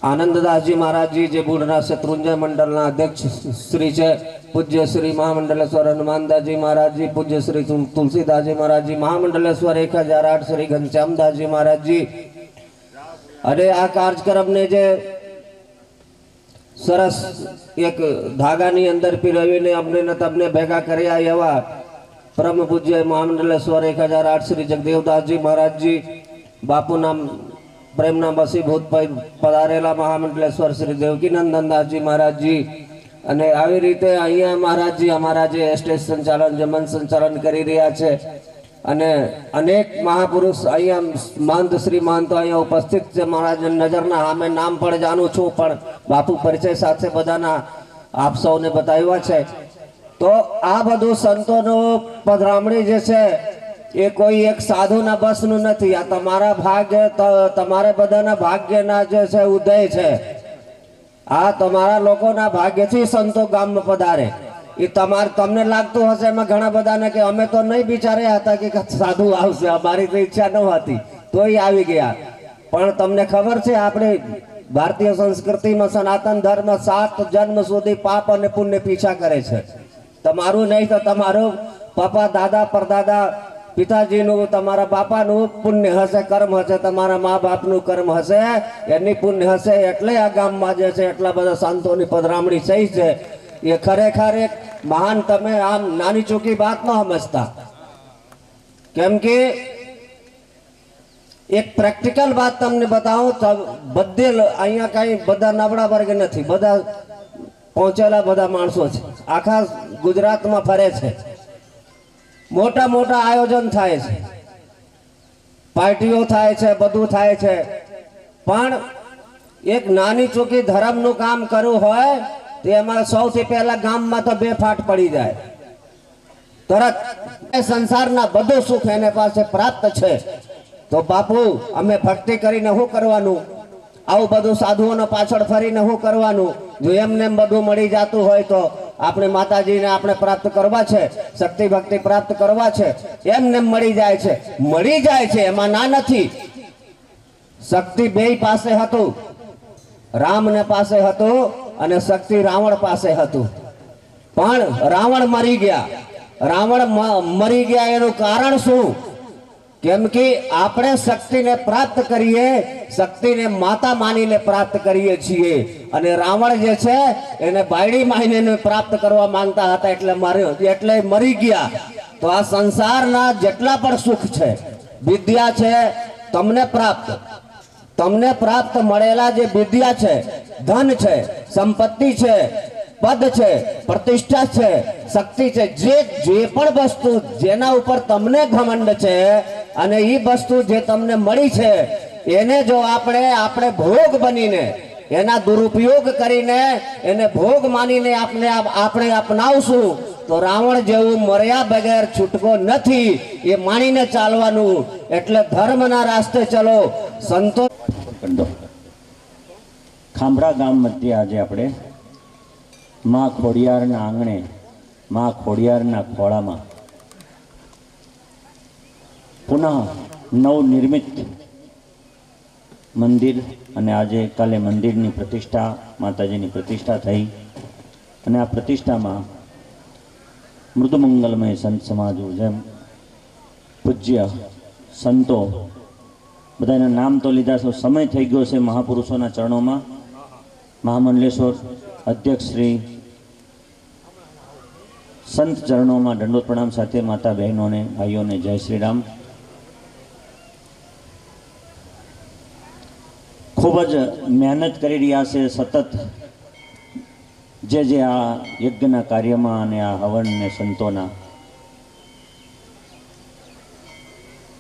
आनंददासजी महाराजजी जे बूढ़ना शत्रुंजय मंडलना अध्यक्ष श्री है पूज्य श्री महामंडलेश्वर हनुमानदासजी महाराजजी पूज्य श्री तुलसीदासजी महाराजजी महामंडलेश्वर 1008 श्री घनश्यामदासजी महाराजजी अरे आ कार्यक्रम ने जे सरस एक धागानी अंदर पीरवीने अमने ने तमने भेगा कर्या एवा परम पूज्य महामंडलेश्वर 1008 श्री जगदेवदासजी महाराजजी बापू नाम प्रेमना बसीभूत पधारेला महामंडलेश्वर श्री देवकीनंदनदासजी महाराजजी અને આવી રીતે અહીંયા મહારાજજી અમારા જે સ્ટેજ સંચાલન જે મંચ સંચાલન કરી રહ્યા છે અને અનેક મહાપુરુષ અહીંયા મહંત શ્રી મહંતો અહીંયા ઉપસ્થિત છે। મારા નજરના સામે નામ પણ જાણું છું પણ બાપુ પરિચય સાથે બધાના આપ સૌને બતાવ્યા છે। તો આ બધું સંતોનો પધરામણી જે છે એ કોઈ એક સાધુના બસનું નથી। આ તમારા ભાગ્ય તમારે બધાના ભાગ્યના જે છે ઉદય છે। આ તમારા લોકોના ભાગ્યથી સંતો ગામમાં પધારે એ તમને લાગતું હશે એમાં ઘણા બધાને કે અમે તો નહીં વિચાર્યા હતા કે સાધુ આવશે અમારી તો ઈચ્છા ન હતી તોય આવી ગયા। પણ તમને ખબર છે આપણે ભારતીય સંસ્કૃતિમાં સનાતન ધર્મ 7 જન્મ સુધી પાપ અને પુણ્ય પીછા કરે છે। તમારું નહીં તો તમારું પપ્પા દાદા પરદાદા પિતાજીનું તમારા બાપાનું પુણ્ય હશે કર્મ હશે તમારા મા બાપનું કર્મ હશે એની પુણ્ય હશે એટલે આ ગામમાં જે છે એટલા બધા સંતોની પધરામણી થઈ છે। એ ખરેખર એક મહાન તમે આમ નાની ચોકી વાત ન સમજતા કેમ કે એક પ્રેક્ટિકલ વાત તમને બતાવું તો બધે અહીંયા કઈ બધા નબળા વર્ગ નથી, બધા પહોંચેલા બધા માણસો છે, આખા ગુજરાતમાં ફરે છે, મોટા મોટા આયોજન થાય છે, પાર્ટીઓ થાય છે, બધું થાય છે, પણ એક નાની ચોકી ધર્મનું કામ કરવું હોય તો એમાં સૌથી પહેલા ગામમાં તો બે ફાટ પડી જાય, તરત સંસારના બધું સુખ એને પાસે પ્રાપ્ત છે. તો બાપુ અમે ભક્તિ કરીને શું કરવાનું, આવું બધું સાધુઓનો પાછળ ફરીને શું કરવાનું? જો એમને એમ બધું મળી જતું હોય તો આપણે માતાજીને આપણે પ્રાપ્ત કરવા છે, શક્તિ ભક્તિ પ્રાપ્ત કરવા છે, એમને મળી જાય છે, મળી જાય છે, એમાં ના નથી. શક્તિ બેય પાસે હતું, રામને પાસે હતું અને શક્તિ રાવણ પાસે હતું, પણ રાવણ મરી ગયા. રાવણ મરી ગયા એનું કારણ શું? કેમ કે આપણે શક્તિને પ્રાપ્ત કરીએ, શક્તિને માતા માનીને પ્રાપ્ત કરીએ છીએ, અને રાવણ જે છે એને બાયડી માનીને પ્રાપ્ત કરવા માંગતા હતા, એટલે મરી ગયા. તો આ સંસારના જેટલા પણ સુખ છે, વિદ્યા છે, તમને પ્રાપ્ત મળેલા જે વિદ્યા છે, ધન છે, સંપત્તિ છે, પદ છે, પ્રતિષ્ઠા છે, શક્તિ છે, જે પણ વસ્તુ જેના ઉપર તમને ઘમંડ છે અને એ વસ્તુ જે તમને મળી છે એને જો આપણે ભોગ બનીને, એના દુરુપયોગ કરીને, એને ભોગ માનીને આપણે અપનાવશું તો રાવણ જેવું મર્યા બગેર છૂટકો નથી, એ માનીને ચાલવાનું. એટલે ધર્મના રાસ્તે ચલો. સંતો ખાંભરા ગામ મધ્યે આજે આપણે માં ખોડિયારના આંગણે, માં ખોડિયારના ખોળામાં પુનઃ નવનિર્મિત મંદિર, અને આજે કાલે મંદિરની પ્રતિષ્ઠા, માતાજીની પ્રતિષ્ઠા થઈ, અને આ પ્રતિષ્ઠામાં મૃદુમંગલમય સંત સમાજો, જેમ પૂજ્ય સંતો, બધાના નામ તો લીધા છે, સમય થઈ ગયો છે મહાપુરુષોના ચરણોમાં. મહામંડલેશ્વર અધ્યક્ષ શ્રી સંત ચરણોમાં દંડોત પ્રણામ સાથે માતા બહેનોને, ભાઈઓને જય શ્રી રામ. ખૂબ જ મહેનત કરી રહ્યા છે સતત, જે આ યજ્ઞના કાર્યમાં અને આ હવન ને સંતોના.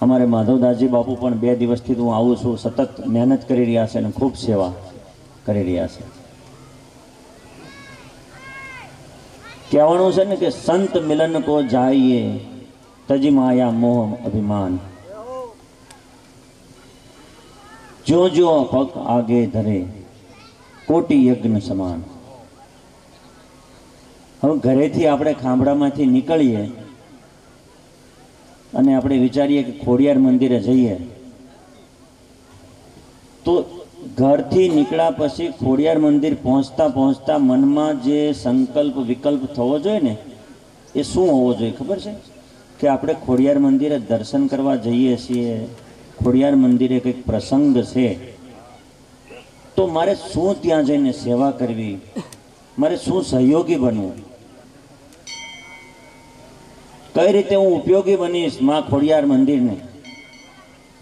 અમારે માધવદાસજી બાપુ પણ 2 દિવસથી હું આવું છું, સતત મહેનત કરી રહ્યા છે અને ખૂબ સેવા કરી રહ્યા છે. કહેવાનું છે ને કે સંત મિલન કો જાઈએ તજી માયા મોહ અભિમાન, જો જો પગ આગે ધરે કોટી યજ્ઞ સમાન. હવે ઘરેથી આપણે ખાંભડામાંથી નીકળીએ અને આપણે વિચારીએ કે ખોડિયાર મંદિરે જઈએ, તો ઘરથી નીકળ્યા પછી ખોડિયાર મંદિર પહોંચતા પહોંચતા મનમાં જે સંકલ્પ વિકલ્પ થવો જોઈએ ને, એ શું હોવો જોઈએ ખબર છે? કે આપણે ખોડિયાર મંદિરે દર્શન કરવા જઈએ છીએ, ખોડિયાર મંદિરે કંઈક પ્રસંગ છે, તો મારે શું ત્યાં જઈને સેવા કરવી, મારે શું સહયોગી બનવું, કઈ રીતે હું ઉપયોગી બનીશ માં ખોડિયાર મંદિરને.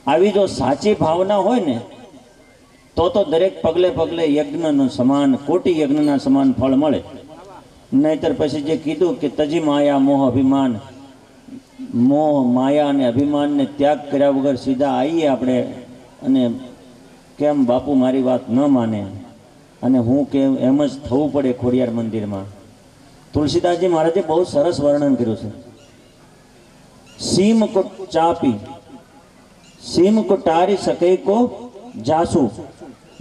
આવી જો સાચી ભાવના હોય ને તો દરેક પગલે પગલે યજ્ઞનું સમાન, કોટી યજ્ઞના સમાન ફળ મળે. નહીતર પછી જે કીધું કે તજી માયા મોહ અભિમાન, મોહ માયા અને અભિમાનને ત્યાગ કર્યા વગર સીધા આવીએ આપણે, અને કેમ બાપુ મારી વાત ન માને અને હું કેમ એમ જ થવું પડે ખોડિયાર મંદિરમાં. તુલસીદાસજી મહારાજે બહુ સરસ વર્ણન કર્યું છે. सीम को चापी सीम को टारी सके को जासू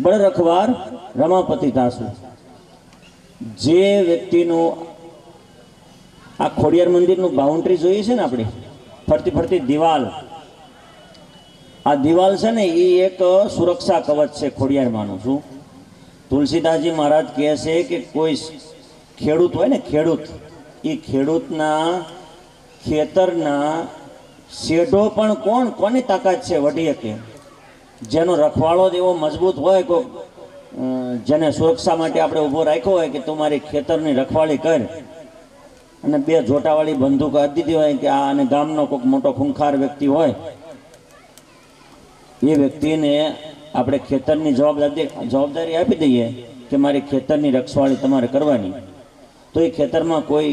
बड़ रखवार रमापति दासू. જે વ્યક્તિનો આ ખોડિયાર મંદિરનું બાઉન્ડ્રી જોઈએ છે ને, આપણે ફરતી ફરતી દિવાલ, આ દિવાલ છે ને એ એક સુરક્ષા કવચ છે ખોડિયારમાંનું. શું તુલસીદાસજી મહારાજ કહે છે કે કોઈ ખેડૂત હોય ને, ખેડૂત, એ ખેડૂતના ખેતરના શેઢો પણ કોની તાકાત છે વઢી શકે? જેનો રખવાળો એવો મજબૂત હોય, કોઈ જેને સુરક્ષા માટે આપણે ઊભો રાખ્યો હોય કે તું મારી ખેતરની રખવાળી કર, અને બે જોટાવાળી બંદૂક આપી દીધી હોય કે આ અને ગામનો કોઈક મોટો ખૂંખાર વ્યક્તિ હોય, એ વ્યક્તિને આપણે ખેતરની જવાબદારી આપી દઈએ કે મારી ખેતરની રખવાળી તમારે કરવાની, તો એ ખેતરમાં કોઈ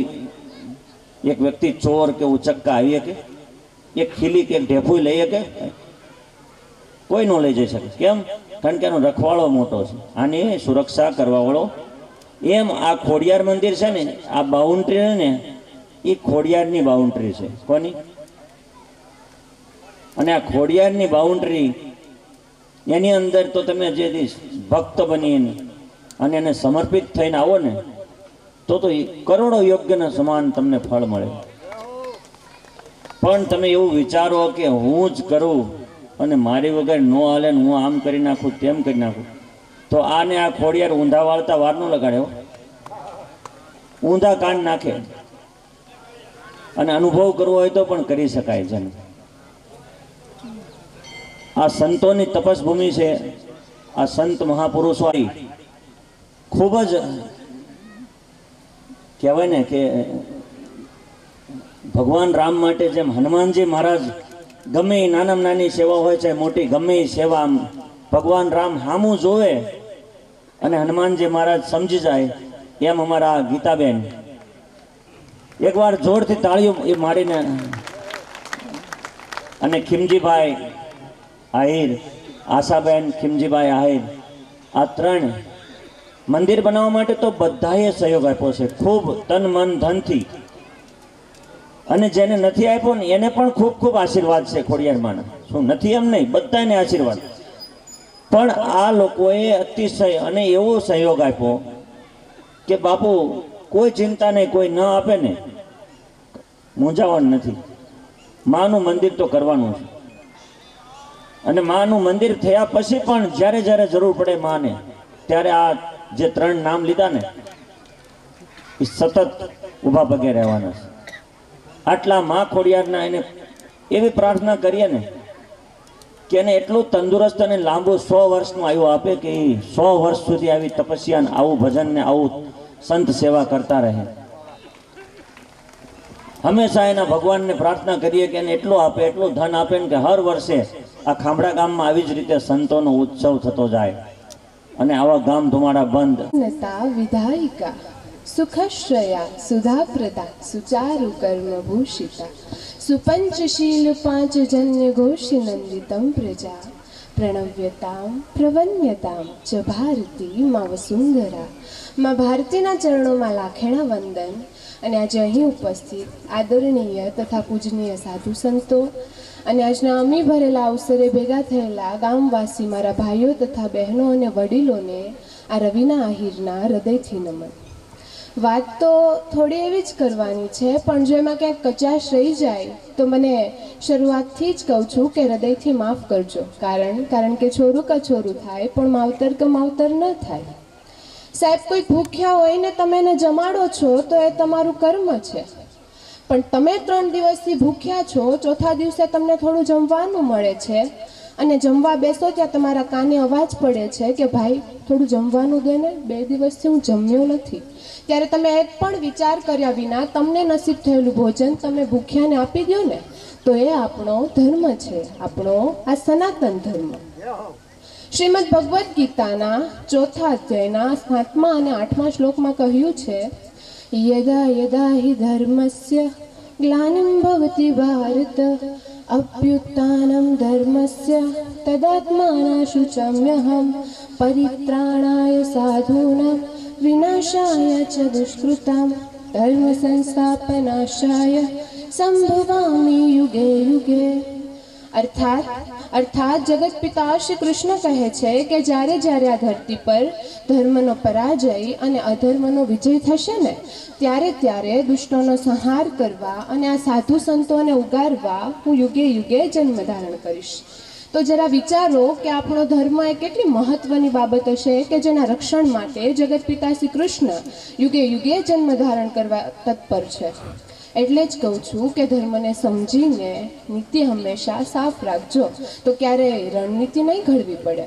એક વ્યક્તિ ચોર કે ઉચક્કા આવી શકે, એક ખીલી કે એક ઢેફું લઈ શકે? કોઈ ન લઈ જઈ શકે. કેમ? કારણ કે એનો રખવાળો મોટો છે, આની સુરક્ષા કરવાવાળો. એમ આ ખોડિયાર મંદિર છે ને, આ બાઉન્ડ્રી ને એ ખોડિયારની બાઉન્ડ્રી છે. કોની? અને આ ખોડિયારની બાઉન્ડ્રી એની અંદર તો તમે જે ભક્ત બની અને એને સમર્પિત થઈને આવો ને તો કરોડો યજ્ઞના સમાન તમને ફળ મળે. પણ તમે એવું વિચારો કે હું જ કરું અને મારી વગર ન હાલે ને હું આમ કરી નાખું તેમ કરી નાખું, તો આને આ ખોડિયાર ઊંધા વાળતા વાર ન લગાડ્યો, ઊંધા કાન નાખે. અને અનુભવ કરવો હોય તો પણ કરી શકાય છે. આ સંતોની તપસ્ભૂમિ છે. આ સંત મહાપુરુષો ખૂબ જ કહેવાય ને કે ભગવાન રામ માટે જેમ હનુમાનજી મહારાજ ગમે એ નાનામાં નાની સેવા હોય છે, મોટી ગમે એ સેવા ભગવાન રામ હામું જોવે અને હનુમાનજી મહારાજ સમજી જાય, એમ અમારા ગીતાબેન એકવાર જોરથી તાળીઓ એ મારીને અને ખીમજીભાઈ આહિર, આશાબેન ખીમજીભાઈ આહિર, આ ત્રણ મંદિર બનાવવા માટે તો બધાએ સહયોગ આપ્યો છે, ખૂબ તન મન ધનથી. અને જેને નથી આપ્યો ને એને પણ ખૂબ ખૂબ આશીર્વાદ છે ખોડિયારમાંના. શું નથી એમ નહીં, બધાને આશીર્વાદ. પણ આ લોકોએ અતિશય અને એવો સહયોગ આપ્યો કે બાપુ કોઈ ચિંતા નહીં, કોઈ ન આપે ને મૂંઝાવાનું નથી, માનું મંદિર તો કરવાનું છે. અને માનું મંદિર થયા પછી પણ જ્યારે જ્યારે જરૂર પડે માને, ત્યારે આ જે ત્રણ નામ લીધા ને એ સતત ઊભા પગે રહેવાના છે. આટલા માં ખોડિયારના એને એવી પ્રાર્થના કરીએ ને કે એને એટલું તંદુરસ્ત અને લાંબુ 100 વર્ષનું આયુ આપે કે એ 100 વર્ષ સુધી આવી તપસ્યા, આવું ભજન ને આવું સંત સેવા કરતા રહે. હંમેશા એના ભગવાનને પ્રાર્થના કરીએ કે એને એટલું આપે, એટલું ધન આપે ને કે હર વર્ષે આ ખામડા ગામમાં આવી જ રીતે સંતોનો ઉત્સવ થતો જાય અને આવા ગામ ધુમાડા બંધ. વિધાયિકા સુખશ્રયા સુધાપ્રદા સુચારુ કર્મભૂષિતા સુપંચશીલ પાંચ જન્ય ઘોષિનંદિતમ પ્રજા પ્રણવ્યતામ પ્રવન્યતામ ચ ભારતી મા વસુંધરા. માં ભારતીના ચરણોમાં લાખેણા વંદન. અને આજે અહીં ઉપસ્થિત આદરણીય તથા પૂજનીય સાધુ સંતો અને આજના અમી ભરેલા અવસરે ભેગા થયેલા ગામવાસી મારા ભાઈઓ તથા બહેનો અને વડીલોને આ રવિના આહિરના હૃદયથી નમન. વાત તો થોડી એવી જ કરવાની છે, પણ જો એમાં ક્યાંક કચાશ રહી જાય તો મને શરૂઆતથી જ કહું છું કે હૃદયથી માફ કરજો. કારણ કે છોરું કછોરું થાય પણ માવતર કે માવતર ન થાય. સાહેબ, કોઈ ભૂખ્યા હોય ને તમે એને જમાડો છો તો એ તમારું કર્મ છે, પણ તમે 3 દિવસથી ભૂખ્યા છો, ચોથા દિવસે તમને થોડું જમવાનું મળે છે અને જમવા બેસો ત્યાં તમારા કાને અવાજ પડે છે કે ભાઈ થોડું જમવાનું દે ને, 2 દિવસથી હું જમ્યો નથી. ત્યારે તમે એક પણ વિચાર કર્યા વિના તમને નસીબ થયેલું ભોજન તમે ભૂખ્યાને આપી દો ને, તો એ આપણો ધર્મ છે, આપણો આ સનાતન ધર્મ. શ્રીમદ ભગવદ્ ગીતાના 4થા અધ્યાયના 7મા અને 8મા શ્લોકમાં કહ્યું છે, યદા યદા હિ ધર્મસ્ય ગ્લાનિમ ભવતિ ભારત અભ્યુત્થાનમ ધર્મસ્ય તદાત્માનાશુચામ્યહમ પરિત્રાણાય સાધૂનાં વિનાશાય ચ દુષ્કૃતામ ધર્મ સંસ્થાપનાશાય સંભવામિ યુગે યુગે. અર્થાત જગત પિતા શ્રી કૃષ્ણ કહે છે કે જ્યારે જ્યારે આ ધરતી પર ધર્મનો પરાજય અને અધર્મનો વિજય થશે ને, ત્યારે દુષ્ટોનો સંહાર કરવા અને આ સાધુ સંતોને ઉગારવા હું યુગે યુગે જન્મ ધારણ કરીશ. તો જરા વિચારો કે આપણો ધર્મ એ કેટલી મહત્વની બાબત હશે કે જેના રક્ષણ માટે જગત પિતા શ્રી કૃષ્ણ યુગે યુગે જન્મ ધારણ કરવા તત્પર છે. એટલે જ કહું છું કે ધર્મને સમજીને નીતિ હંમેશા સાફ રાખજો, તો ક્યારેય રણનીતિ નહીં ઘડવી પડે.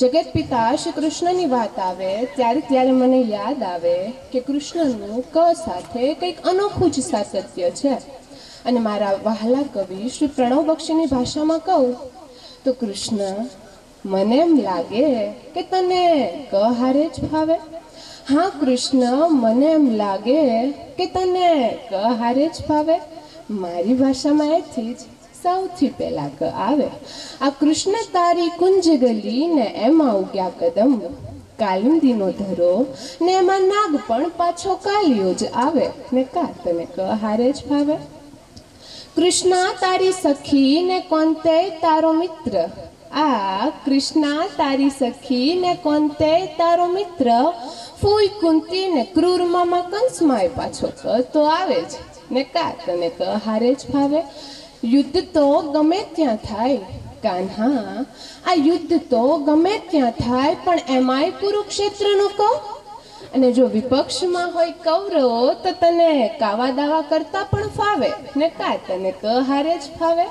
જગત પિતા શ્રી કૃષ્ણની વાત આવે ત્યારે મને યાદ આવે કે કૃષ્ણનું ક સાથે કંઈક અનોખું જ સાતત્ય છે. અને મારા વહાલા કવિ શ્રી પ્રણવ બક્ષીની ભાષામાં કહું તો કૃષ્ણ, મને એમ લાગે કે તને ક હારે જ ફાવે. હા કૃષ્ણ, મને એમ લાગે કે તને ક હારે જ ફાવે. મારી ભાષામાં એથી જ સૌથી પહેલા ક આવે. આ કૃષ્ણ તારી કુંજ ગલી ને એમાં ઉગ્યા કદંબ, કાલિંદીનો ધરો ને એમાં નાગ પણ પાછો કાલિયો જ આવે ને કા તને ક હારે જ ફાવે. કૃષ્ણા તારી સખી ને કોંતે તારો મિત્ર, આ કૃષ્ણા તારી સખી ને કોંતે તારો મિત્ર, ફૂઈ કુંતી ને ક્રૂર મામા કંસમાય પાછો ક તો આવે જ ને કા તને ક હારે જ ફાવે. યુદ્ધ તો ગમે ત્યાં થાય કાન્હા, આ યુદ્ધ તો ગમે ત્યાં થાય પણ એમાંય કુરુક્ષેત્રનો કહો. અને જો વિપક્ષમાં હોય કૌરવો તો તને કાવા દાવા કરતા પણ ફાવે ને કા તને ક હારે જ ફાવે.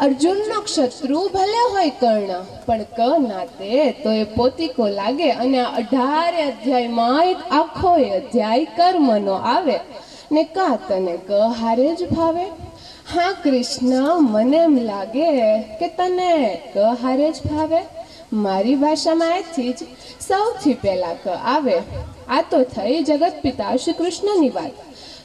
અર્જુનનો શત્રુ ભલે હોય કર્ણ પણ ક નાતે તો એ પોતીકો લાગે. અને 18 અધ્યાયમાં એક આખો અધ્યાય કર્મનો આવે ને કા તને ક હારે જ ફાવે. હા કૃષ્ણ, મને એમ લાગે કે તને ક હારે જ ફાવે. મારી ભાષામાં એથી જ સૌથી પહેલા ક આવે. આ તો થઈ જગત પિતા શ્રી કૃષ્ણની વાત.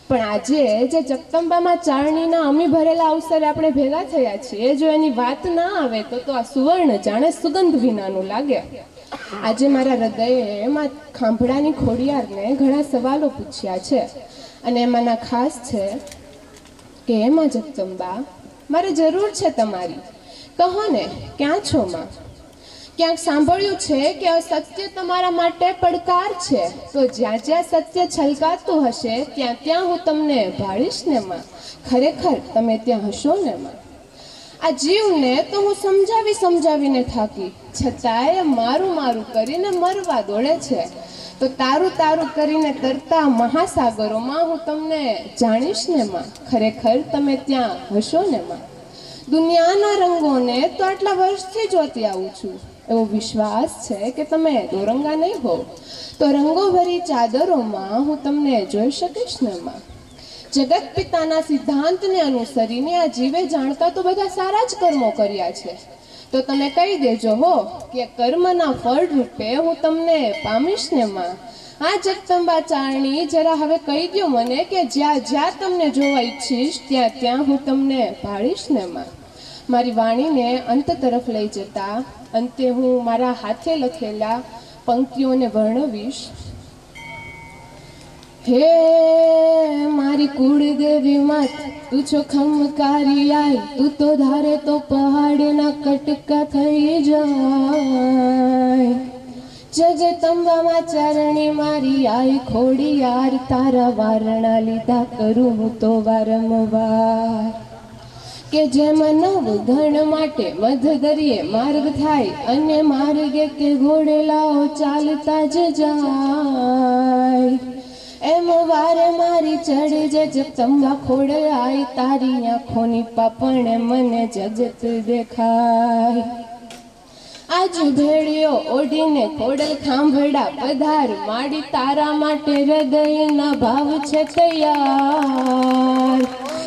પણ આજે જે જગદંબામાં ચારણીના અમી ભરેલા અવસરે આપણે ભેગા થયા છીએ, જો એની વાત ના આવે તો આ સુવર્ણ જાણે સુગંધ વિનાનું લાગે. આજે મારા હૃદયે એમાં ખાંભળાની ખોડિયારને ઘણા સવાલો પૂછ્યા છે. અને એમાંના ખાસ છે કે એમાં જગદંબા, મારે જરૂર છે તમારી, કહો ને ક્યાં છો માં? ક્યાંક સાંભળ્યું છે કે અસત્ય તમારા માટે પડકાર છે, તો જ્યાં જ્યાં સત્ય છલકાતું હશે ત્યાં હું તમને ભાળીશ ને માં. ખરેખર તમે ત્યાં હશો ને માં? આ જીવને તો હું સમજાવીને થાકી, છતાંય મારું કરીને મરવા દોડે છે. તો તારું કરીને તરતા મહાસાગરોમાં હું તમને જાણીશ ને માં. ખરેખર તમે ત્યાં હશો ને માં? દુનિયાના રંગોને તો આટલા વર્ષથી જોતી આવું છું. એવો વિશ્વાસ છે કે તમે દોરંગા નહીં હો તો રંગો ભરી ચાદરોમાં હું તમને જોઈ શકીશ ને માં. જગત પિતાના સિદ્ધાંતને અનુસરીને આ જીવે જાણતા તો બધા સારા જ કર્મો કર્યા છે. તો તમે કહી દેજો હો કે કર્મના ફળ રૂપે હું તમને પામીશ ને માં. આ જગદંબા ચારણી, જરા હવે કહી દો મને કે જ્યાં જ્યાં તમને જોવા ઈચ્છીશ ત્યાં હું તમને ભાળીશ ને માં. મારી વાણીને અંત તરફ લઈ જતા અંતે હું મારા હાથે લખેલા પંક્તિઓને વર્ણવીશ. હે મારી કુળદેવી માત, તું છો ખમકારી આય, તું તો ધારે તો પહાડના કટકા થઈ જાય. જગદંબામાં ચારણી મારી આય ખોડિયાર, તારા વારણા લીધા કરું હું તો વારંવાર. કે જેમ નવ ધણ માટે મધ દરિયે માર્ગ થાય, અને માર્ગે તે ઘોડેલાઓ ચાલતા જ જાય. એમ વારે મારી ચડે જે જગદંબા ખોડે આય, તારી આંખોની પાપણે મને જગત દેખાય. આજ ભેળીઓ ઓઢીને ખોડલ ખાંભડા પધાર, માડી તારા માટે હૃદયના ભાવ છે તૈયાર.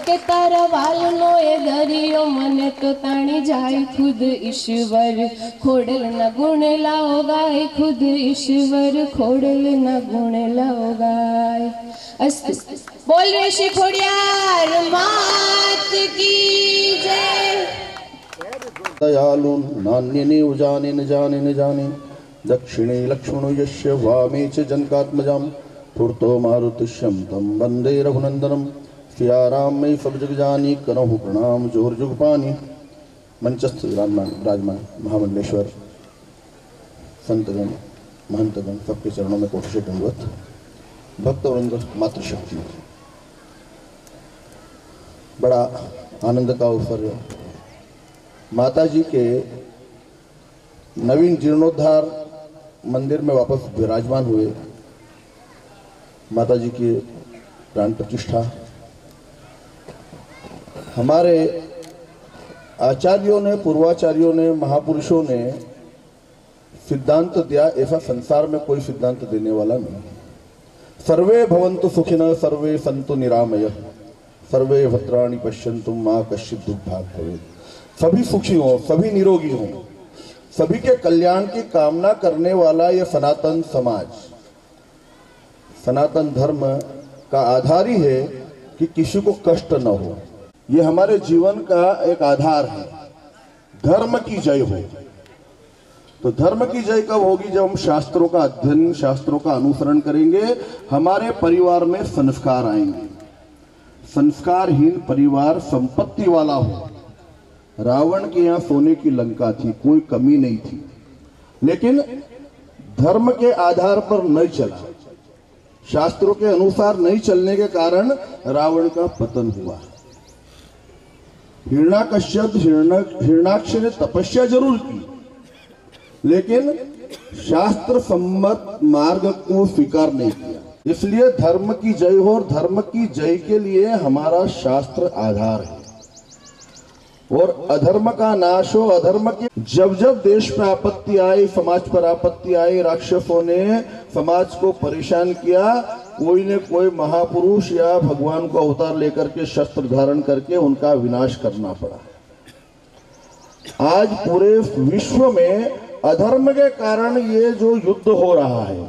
કે તારા વાલનો એ દરિયો મને તો તાણી જાય, ખુદ ઈશ્વર ખોડલના ગુણે લાઓ ગાય, ખુદ ઈશ્વર ખોડલના ગુણે લાઓ ગાય. અસ્તુ બોલ ઋષિ ખોડિયાર માત કી જય. दयालु नान्यने उजाने न जाने न जाने, दक्षिणे लक्ष्मणो यस्य वामे च जनकात्मजां, फुर्तो मारुतिश्यं तं वन्दे रघुनन्दनं. सियाराम मई सब जग जानी, करहु प्रणाम जोर जुग पानी. मंचस्थ विराजमान महामंडलेश्वर संतगण महंतगण सबके चरणों में कोटि से दंडवत. भक्तवृंद मातृशक्ति, बड़ा आनंद का अवसर है. माता जी के नवीन जीर्णोद्धार मंदिर में वापस विराजमान हुए. माता जी की प्राण प्रतिष्ठा हमारे आचार्यों ने, पूर्वाचार्यों ने, महापुरुषों ने सिद्धांत दिया, ऐसा संसार में कोई सिद्धांत देने वाला नहीं है। सर्वे भवन्तु सुखिनः, सर्वे सन्तु निरामयः, सर्वे भद्राणि पश्यन्तु मा कश्चित् दुर्भाग् भवेत्। सभी सुखी हों, सभी निरोगी हों, सभी के कल्याण की कामना करने वाला यह सनातन समाज, सनातन धर्म का आधार ही है कि किसी को कष्ट न हो। ये हमारे जीवन का एक आधार है। धर्म की जय हो। तो धर्म की जय कब होगी? जब हम शास्त्रों का अध्ययन, शास्त्रों का अनुसरण करेंगे, हमारे परिवार में संस्कार आएंगे। संस्कारहीन परिवार संपत्ति वाला हो। रावण के यहाँ सोने की लंका थी, कोई कमी नहीं थी, लेकिन धर्म के आधार पर नहीं चला, शास्त्रों के अनुसार नहीं चलने के कारण रावण का पतन हुआ। हिरण्याकश्यप हिरण्याक्ष ने तपस्या जरूर की, लेकिन शास्त्र सम्मत मार्ग को स्वीकार नहीं किया। इसलिए धर्म की जय हो, और धर्म की जय के लिए हमारा शास्त्र आधार है। और अधर्म का नाश हो, अधर्म की जब जब देश पर आपत्ति आई, समाज पर आपत्ति आई, राक्षसों ने समाज को परेशान किया, कोई ने कोई महापुरुष या भगवान को अवतार लेकर के शस्त्र धारण करके उनका विनाश करना पड़ा। आज पूरे विश्व में अधर्म के कारण ये जो युद्ध हो रहा है,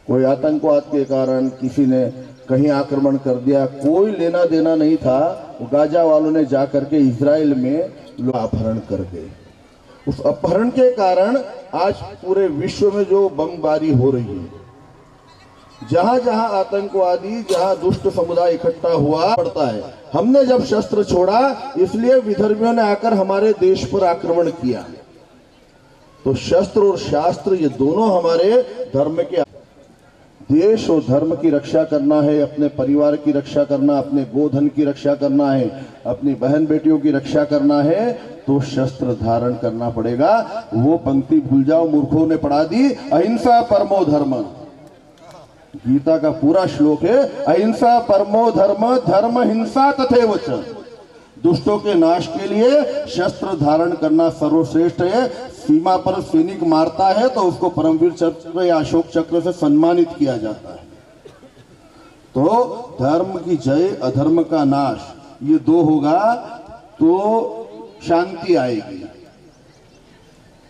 कोई आतंकवाद के कारण किसी ने कहीं आक्रमण कर दिया, कोई लेना देना नहीं था, गाजा वालों ने जाकर के इजराइल में लोग अपहरण कर गए। उस अपहरण के कारण आज पूरे विश्व में जो बमबारी हो रही है, जहां जहां आतंकवादी, जहां दुष्ट समुदाय इकट्ठा हुआ पड़ता है। हमने जब शस्त्र छोड़ा, इसलिए विधर्मियों ने आकर हमारे देश पर आक्रमण किया। तो शस्त्र और शास्त्र ये दोनों हमारे धर्म के, देश और धर्म की रक्षा करना है, अपने परिवार की रक्षा करना, अपने गोधन की रक्षा करना है, अपनी बहन बेटियों की रक्षा करना है, तो शस्त्र धारण करना पड़ेगा। वो पंक्ति भूल जाओ, मूर्खों ने पढ़ा दी, अहिंसा परमो धर्म। गीता का पूरा श्लोक है, अहिंसा परमो धर्म, धर्म हिंसा तथैव च। दुष्टों के नाश के लिए शस्त्र धारण करना सर्वश्रेष्ठ है। सीमा पर सैनिक मारता है तो उसको परमवीर चक्र या अशोक चक्र से सम्मानित किया जाता है। तो धर्म की जय, अधर्म का नाश, ये दो होगा तो शांति आएगी।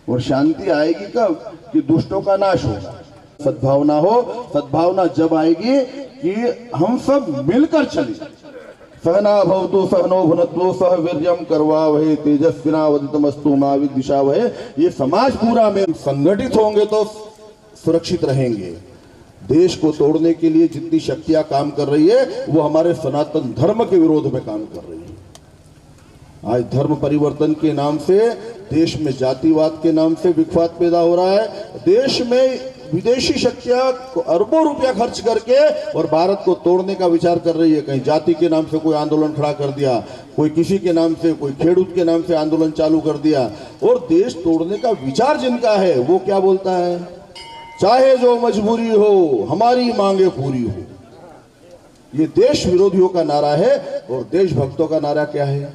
और शांति आएगी कब? कि दुष्टों का नाश होगा, सद्भावना हो। सद्भावना जब आएगी कि हम सब मिलकर चले। सहना भवतु सहनो भुनक्तु सह वीर्यं करवावहै तेजस्विनावधीतमस्तु मा विद्विषावहै। ये समाज पूरा में संगठित होंगे तो सुरक्षित रहेंगे। देश को तोड़ने के लिए जितनी शक्तियां काम कर रही है, वो हमारे सनातन धर्म के विरोध में काम कर रही है। आज धर्म परिवर्तन के नाम से देश में जातिवाद के नाम से विखवाद पैदा हो रहा है। देश में विदेशी शक्तियां अरबों रुपया खर्च करके और भारत को तोड़ने का विचार कर रही है। कहीं जाति के नाम से कोई आंदोलन खड़ा कर दिया, कोई किसी के नाम से, कोई खेडूत के नाम से आंदोलन चालू कर दिया। और देश तोड़ने का विचार जिनका है, वो क्या बोलता है? चाहे जो मजबूरी हो, हमारी मांगे पूरी हो। ये देश विरोधियों का नारा है। और देशभक्तों का नारा क्या है?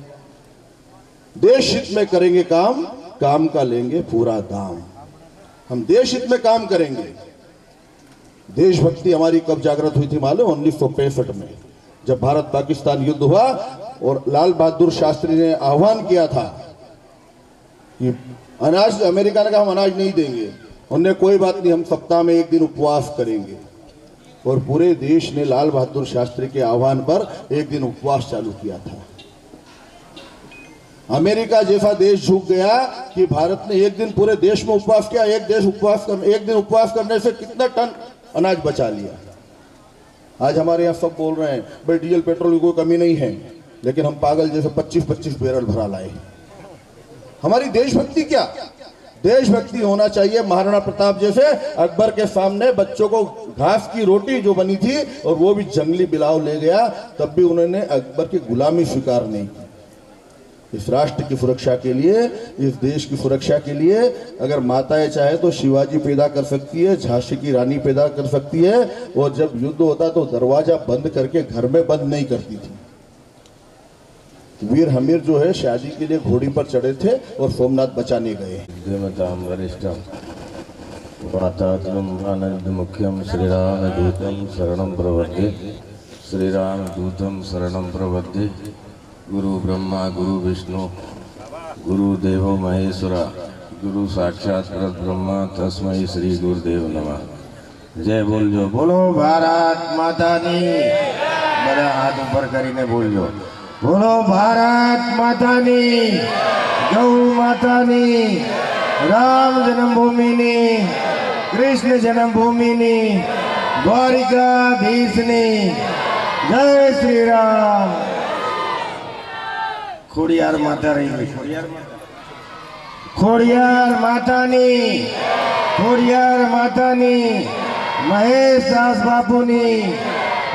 देश हित में करेंगे काम, काम का लेंगे पूरा दाम। हम देश हित में काम करेंगे। देशभक्ति हमारी कब जागृत हुई थी मालूम? 1965 में, जब भारत पाकिस्तान युद्ध हुआ और लाल बहादुर शास्त्री ने आह्वान किया था कि अनाज, अमेरिका ने कहा हम अनाज नहीं देंगे। उन्होंने कोई बात नहीं, हम सप्ताह में एक दिन उपवास करेंगे। और पूरे देश ने लाल बहादुर शास्त्री के आह्वान पर एक दिन उपवास चालू किया था। अमेरिका जैसा देश झुक गया कि भारत ने एक दिन पूरे देश में उपवास किया। एक दिन उपवास करने से कितना टन अनाज बचा लिया। आज हमारे यहाँ सब बोल रहे हैं भाई डीजल पेट्रोल की कोई कमी नहीं है, लेकिन हम पागल जैसे 25-25 बैरल भरा लाए। हमारी देशभक्ति क्या? देशभक्ति होना चाहिए महाराणा प्रताप जैसे। अकबर के सामने बच्चों को घास की रोटी जो बनी थी और वो भी जंगली बिलाव ले गया, तब भी उन्होंने अकबर की गुलामी स्वीकार नहीं की। इस राष्ट्र की सुरक्षा के लिए, इस देश की सुरक्षा के लिए अगर माताएं चाहे तो शिवाजी पैदा कर सकती है, झांसी की रानी पैदा कर सकती है। और जब युद्ध होता तो दरवाजा बंद करके घर में बंद नहीं करती थी। वीर हमीर जो है शादी के लिए घोड़ी पर चढ़े थे और सोमनाथ बचाने गए। धीमतां वरिष्ठं वातात्मम् आनन्दमुख्यं श्रीरामदूतं शरणं प्रपद्ये श्रीरामदूतं शरणं प्रपद्ये गुरु ब्रह्मा गुरु विष्णु गुरुदेवो महेश्वरा गुरु साक्षात् परब्रह्मा तस्मै श्री गुरुदेव नमः। जय बोलજો બોલો ભારત માતાની બધા હાથ ઉપર કરીને બોલજો બોલો ભારત માતાની ગૌ માતાની રામ જન્મભૂમિની કૃષ્ણ જન્મભૂમિની દ્વારિકાધીશની જય શ્રી રામ। ખોડિયાર માતા રહી ગઈ ખોડિયાર માતાની મહેશ દાસ બાપુની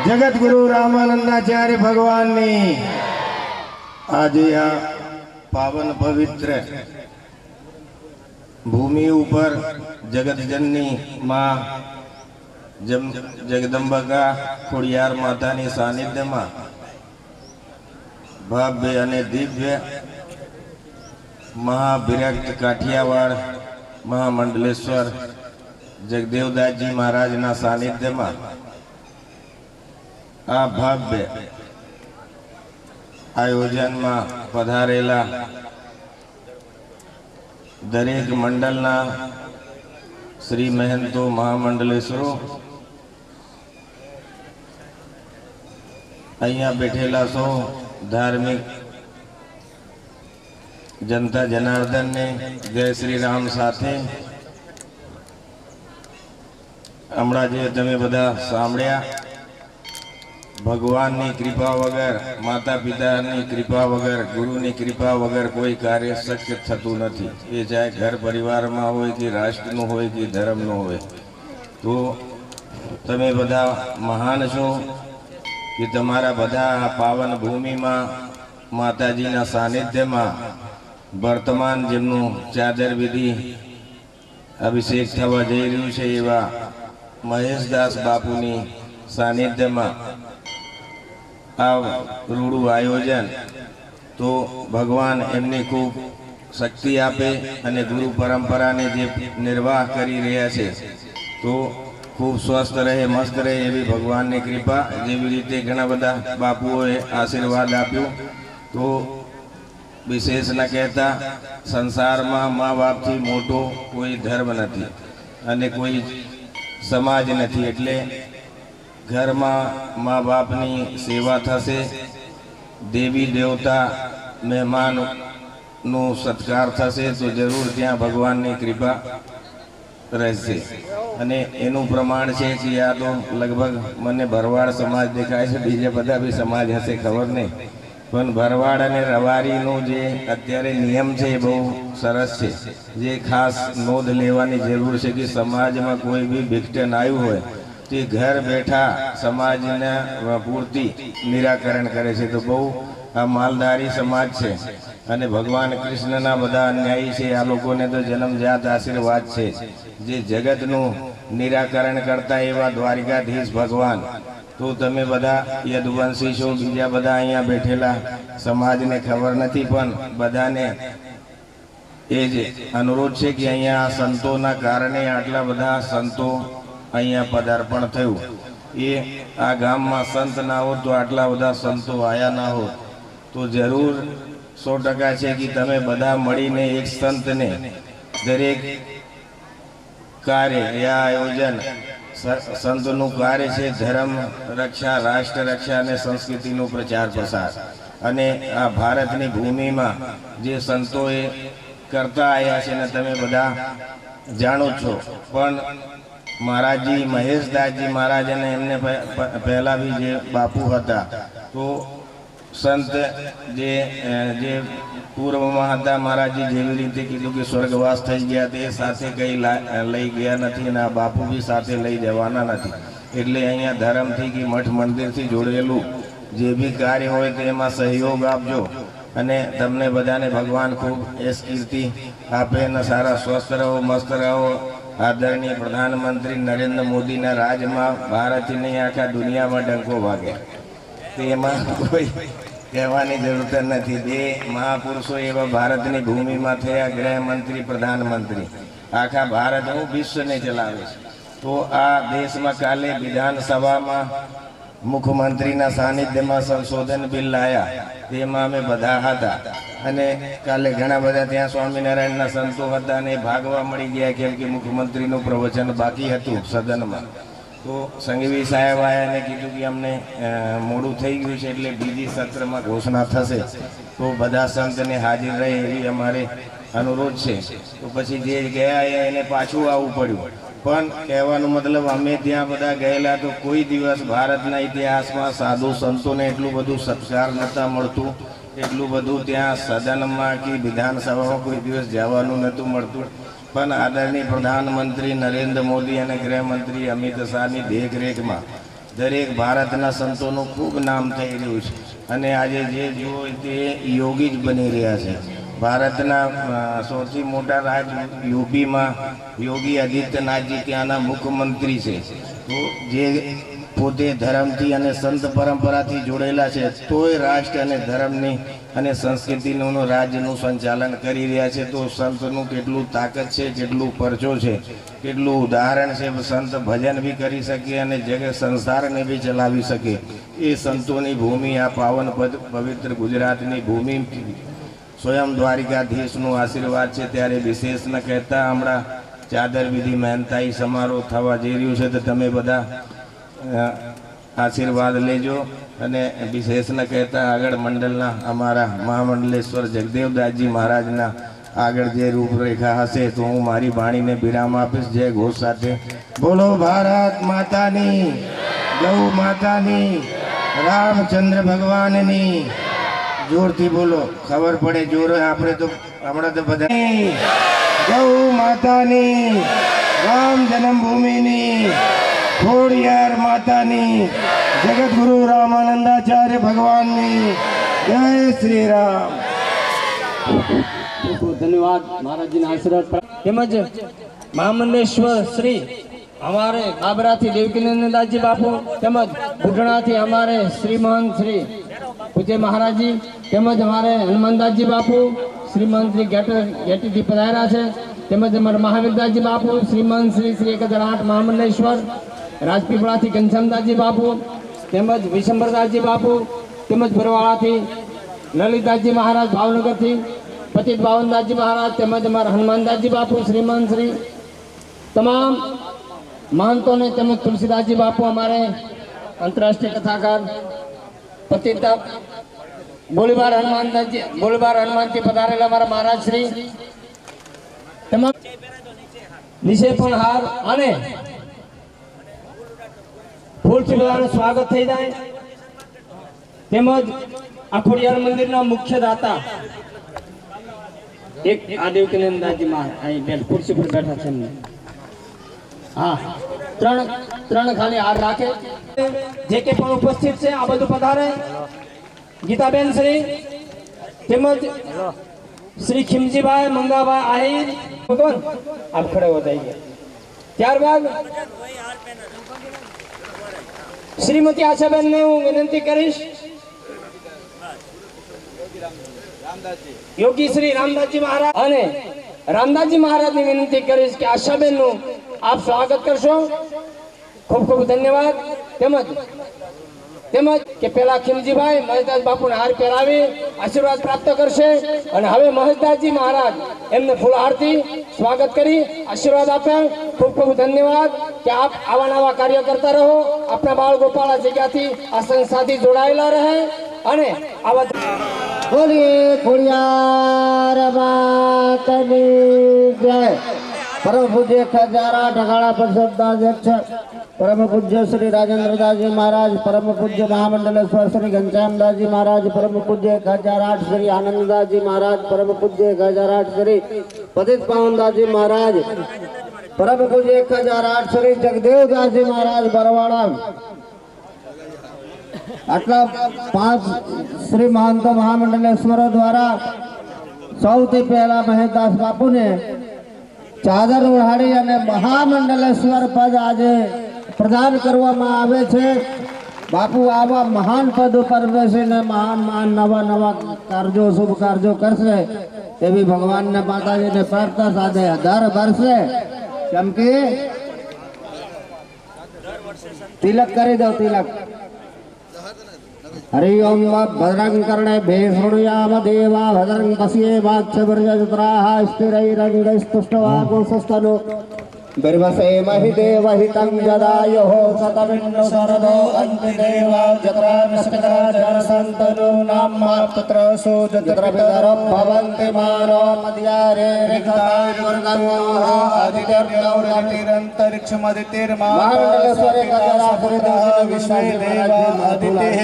જગતગુરુ રામાનંદાચાર્ય ભગવાનની આજે આ પાવન પવિત્ર ભૂમિ ઉપર જગતજનની માં જગદંબા ખોડિયાર માતાની સાનિધ્યમાં ભવ્ય અને દિવ્ય મહાવિરક્ત કાઠિયાવાડ મહામંડલેશ્વર જગદેવદાસજી મહારાજના સાનિધ્યમાં આ ભવ્ય આયોજનમાં પધારેલા દરેક મંડળના શ્રી મહંતો મહામંડલેશ્વરો, અહીંયા બેઠેલા સૌ ધાર્મિક જનતા જનાર્દનને જય શ્રી રામ સાથે હમણાં જે તમે બધા સાંભળ્યા, ભગવાનની કૃપા વગર, માતા પિતાની કૃપા વગર, ગુરુની કૃપા વગર કોઈ કાર્ય શક્ય થતું નથી। એ ચાહે ઘર પરિવારમાં હોય કે રાષ્ટ્રનું હોય કે ધર્મનું હોય। તો તમે બધા મહાન છો કે તમારા બધા પાવન ભૂમિમાં માતાજીના સાનિધ્યમાં વર્તમાન જેમનું ચાદર વિધિ અભિષેક થવા જઈ રહ્યું છે એવા મહેશદાસ બાપુની સાનિધ્યમાં આ રૂડું આયોજન, તો ભગવાન એમને ખૂબ શક્તિ આપે અને ગુરુ પરંપરાને જે નિર્વાહ કરી રહ્યા છે તો ખૂબ સ્વસ્થ રહે, મસ્ત રહે એવી ભગવાનની કૃપા। જેવી રીતે ઘણા બધા બાપુઓએ આશીર્વાદ આપ્યો, તો વિશેષ ન કહેતા સંસારમાં મા બાપથી મોટો કોઈ ધર્મ નથી અને કોઈ સમાજ નથી। એટલે ઘરમાં મા બાપની સેવા થશે, દેવી દેવતા મહેમાનનો સત્કાર થશે તો જરૂર ત્યાં ભગવાનની કૃપા રહેશે। અને એનું પ્રમાણ છે કે આ તો લગભગ મને ભરવાડ સમાજ દેખાય છે, બીજા બધા બી સમાજ હશે ખબર નહીં, પણ ભરવાડ અને રવારીનો જે અત્યારે નિયમ છે એ બહુ સરસ છે। જે ખાસ નોંધ લેવાની જરૂર છે કે સમાજમાં કોઈ બી વિઘટન આવ્યું હોય તે ઘર બેઠા સમાજના પૂર્તિ નિરાકરણ કરે છે। તો બહુ આ માલધારી સમાજ છે અને ભગવાન કૃષ્ણના બધા અન્યાયી છે। આ લોકોને તો જન્મજાત આશીર્વાદ છે। જે જગતનું નિરાકરણ કરતા એવા દ્વારિકાધીશ ભગવાન, તો તમે બધા યદુવંશી છો, બીજા બધા અહીંયા બેઠેલા સમાજને ખબર નથી, પણ બધાને એ જ અનુરોધ છે કે અહીંયા સંતોના કારણે આટલા બધા સંતો અહીંયા પદાર્પણ થયું। એ આ ગામમાં સંત ના હોત તો આટલા બધા સંતો આયા ના હોત। તો જરૂર 100% છે કે તમે બધા મળીને એક સંતને દરેક કાર્ય या आयोजन संतों कार्य છે ધર્મ રક્ષા, રાષ્ટ્ર રક્ષા અને સંસ્કૃતિનો પ્રચાર પ્રસાર। અને આ ભારતની ભૂમિમાં જે સંતોએ કરતા આવ્યા છે ને તમે બધા જાણો છો, પણ મહારાજજી મહેશદાસજી મહારાજ અને એમને પહેલા બી જે બાપુ હતા, તો સંત જે જે પૂર્વમાં હતા મહારાજજી જેવી રીતે કીધું કે સ્વર્ગવાસ થઈ ગયા તે સાથે કંઈ લઈ ગયા નથી અને આ બાપુ બી સાથે લઈ જવાના નથી। એટલે અહીંયા ધર્મથી કે મઠ મંદિરથી જોડેલું જે બી કાર્ય હોય તેમાં સહયોગ આપજો અને તમને બધાને ભગવાન ખૂબ એસ કીર્તિ આપે અને સારા સ્વસ્થ રહો, મસ્ત રહો। આદરણીય પ્રધાનમંત્રી નરેન્દ્ર મોદીના રાજમાં ભારતથી નહીં આખા દુનિયામાં ડંકો વાગે, તેમાં કોઈ કહેવાની જરૂર નથી. બે મહાપુરુષો એવા ભારતની ભૂમિમાં થયા, ગૃહમંત્રી, પ્રધાનમંત્રી, આખા ભારત હું વિશ્વને ચલાવે છે. તો આ દેશમાં કાલે વિધાનસભામાં મુખ્યમંત્રીના સાનિધ્યમાં સંશોધન બિલ લાયા, તેમાં અમે બધા હતા. અને કાલે ઘણા બધા ત્યાં સ્વામિનારાયણના સંતો હતા અને ભાગવા મળી ગયા, કેમ કે મુખ્યમંત્રીનું પ્રવચન બાકી હતું સદનમાં. તો સંઘવી સાહેબ આવ્યા અને કીધું કે અમને મોડું થઈ ગયું છે, એટલે બીજી સત્રમાં ઘોષણા થશે, તો બધા સંતને હાજર રહે એવી અમારે અનુરોધ છે. તો પછી જે ગયા એને પાછું આવવું પડ્યું. પણ કહેવાનો મતલબ અમે ત્યાં બધા ગયેલા તો કોઈ દિવસ ભારતના ઇતિહાસમાં સાધુ સંતોને એટલું બધું સત્કાર નહોતા મળતું, એટલું બધું ત્યાં સદનમાં કે વિધાનસભામાં કોઈ દિવસ જવાનું નહોતું મળતું. પણ આદરણીય પ્રધાનમંત્રી નરેન્દ્ર મોદી અને ગૃહમંત્રી અમિત શાહની દેખરેખમાં દરેક ભારતના સંતોનું ખૂબ નામ થઈ રહ્યું છે. અને આજે જે જુઓ તે યોગી જ બની રહ્યા છે. ભારતના સૌથી મોટા રાજ્ય યુપીમાં યોગી આદિત્યનાથજી ત્યાંના મુખ્યમંત્રી છે. તો જે પોતે ધર્મથી અને સંત પરંપરાથી જોડેલા છે, તોય રાષ્ટ્ર અને ધર્મની અને સંસ્કૃતિનું રાજ્યનું સંચાલન કરી રહ્યા છે. તો સંતનું કેટલું તાકાત છે, કેટલું પરચો છે, કેટલું ઉદાહરણ છે. સંત ભજન બી કરી શકે અને જગત સંસારને બી ચલાવી શકે. એ સંતોની ભૂમિ આ પાવન પવિત્ર ગુજરાતની ભૂમિ સ્વયં દ્વારિકાધીશનું આશીર્વાદ છે. ત્યારે વિશેષ ન કહેતા હમણાં ચાદર વિધિ મહેનતાઈ સમારોહ થવા જઈ રહ્યું છે, તો તમે બધા આશીર્વાદ લેજો. અને વિશેષ ન કહેતા આગળ મંડળના અમારા મહામંડલેશ્વર જગદેવદાસજી મહારાજના આગળ જે રૂપરેખા હશે તો હું મારી વાણીને વિરામ આપીશ. જય ઘોષ સાથે બોલો ભારત માતાની, ગૌ માતાની, રામચંદ્ર ભગવાનની. જોરથી બોલો, ખબર પડે જોર. આપણે તો હમણાં તો બધા ગૌ માતાની, રામ જન્મભૂમિની, ખોડિયાર માતાની, જગતગુરુ રામાનંદાચાર્ય ભગવાનની જય શ્રી રામ. ધન્યવાદ મહારાજજીના આશીર્વાદ. તેમજ મહામંડલેશ્વર શ્રી हमारे बाबरा थी देवकीनंददास जी बापू તેમજ बुढ़ना थी हमारे श्रीमान श्री पूज्य महाराज जी તેમજ हमारे हनुमानदास जी बापू श्रीमान श्री गेटी थी पधारा है તેમજ हमारे महावीरदास जी बापू श्रीमान श्री श्री 1008 महामंडलेश्वर राजपीपला थी घनश्यामदास जी बापू તેમજ विशंबरदास जी बापू તેમજ बरवाड़ा थी ललितदास जी महाराज भावनगर थी पतित बावनदास जी महाराज તેમજ हमारे हनुमानदास जी बापू श्रीमान श्री तमाम महंतों ने તેમજ तुलसीदास जी बापू हमारे अंतर्राष्ट्रीय कथाकार पतिता गोलीबार हनुमान जी पधारेला हमारा महाराज श्री तमाम निशे पण हार अने फूलથી બધાનું સ્વાગત થઈ જાય. તેમજ આ ખોડિયાર મંદિરના મુખ્ય દાતા એક આ દેવકીનંદદાસજી મહારાજ અહીં બેઠ ખુરશી પર બેઠા છે એમને. હા, ત્રણ ખાલી હાર રાખે. જે કે પણ ઉપસ્થિત છે આ બધું પધારે. ગીતાબેન શ્રી તેમજ શ્રી ખીમજીભાઈ મંગાભાઈ આહિર આપ ખડે હો जाइए. ત્યારબાદ श्रीमती आशाबेन ने हूँ विनंती करीश योगी श्री रामदास जी महाराज अने रामदास जी महाराज ने विनंती करीश कि आशाबेन नु आप स्वागत करशो. खूब खूब धन्यवाद. તેમજ કે પેલા ખીમજીભાઈ મહેશદાસ બાપુને હાર પહેરાવી આશીર્વાદ પ્રાપ્ત કરશે અને હવે મહેશદાસજી મહારાજ એમને ફૂલહારથી સ્વાગત કરી આશીર્વાદ આપે. ખૂબ ખૂબ ધન્યવાદ કે આપ આવા નવા કાર્ય કરતા રહો. આપણા બાળ ગોપાળા જગ્યાથી આ સંસ્થાથી જોડાયેલા રહે અને આવા બોલીએ ખોડિયાર માતની જય. परम पूज्य खजारा ढगाड़ा परिषद अध्यक्ष परम पूज्य श्री राजेंद्र दास जी महाराज, परम पूज्य महामंडलेश्वर श्री घनश्याम दास जी महाराज, परम पूज्य 1008 श्री आनंददास जी महाराज, परम पूज्य 1008 श्री पतित पावनदास जी महाराज, परम पूज्य 1008 श्री जगदेवदास जी महाराज बरवाड़ा. आटला 5 श्री महंत महामंडलेश्वर द्वारा सौथी पहला महेशदास बापू ने चादर ओढ़ाड़ी અને મહામંડલેશ્વર પદ આજે પ્રદાન કરવામાં આવે છે. બાપુ આવા મહાન પદ ઉપર બેસીને મહાન નવા નવા કાર્યો શુભ કાર્યો કરશે એવી ભગવાનને માતાજીને પ્રાર્થના સાથે દર વર્ષે કેમ કે તિલક કરી દો તિલક हरि ओम भद्रं कर्णे भेषुण्याम देवा भद्रं पश्ये वाक्षवर्जत्राः स्थिरैरङ्गैस्तुष्टवागुंसस्तनु गर्भसे महि देवहितं जदायुः शतमिन्दु शरदो अन्तिदेवा जत्रा नक्षत्राचरसन्तनु नाम्मा तत्र सोजत्रपितरो भवन्ति मानो मद्यारे रिक्तायुर्गङ्गोः आदित्यर्नौरतिरन्तरिक्षमदितिर्मामण्डलस्वरे विश्वे देवा अदितिः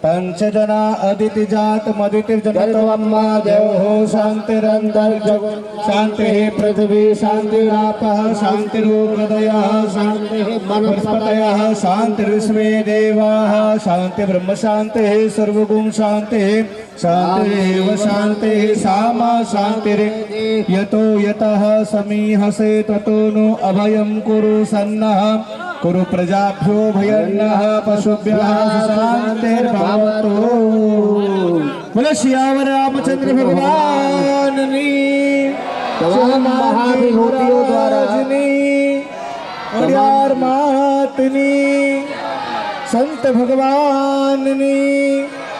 पंचजना अदिति जात मदितिर्जनत्वम्मा देवो शान्तिरन्तरिक्षं शान्तिः पृथिवी शान्तिरापः शान्तिरूपदयः शान्तिः वनस्पतयः शान्तिर्विश्वे देवाः शान्ति ब्रह्म शान्तिः सर्वगुण शान्तिः शान्तिरेव शान्तिः सामा शान्तिः यतो यतः समीहसे ततो नो अभयं कुरु सन्नः कुरु प्रजाभ्यो भयन्नः पशुभ्यः शान्तिर्भवतु। बोलो सियावर रामचंद्र भगवान की तमाम महाविभूतियों द्वारा खોડિયાર માતની સંત ભગવાનની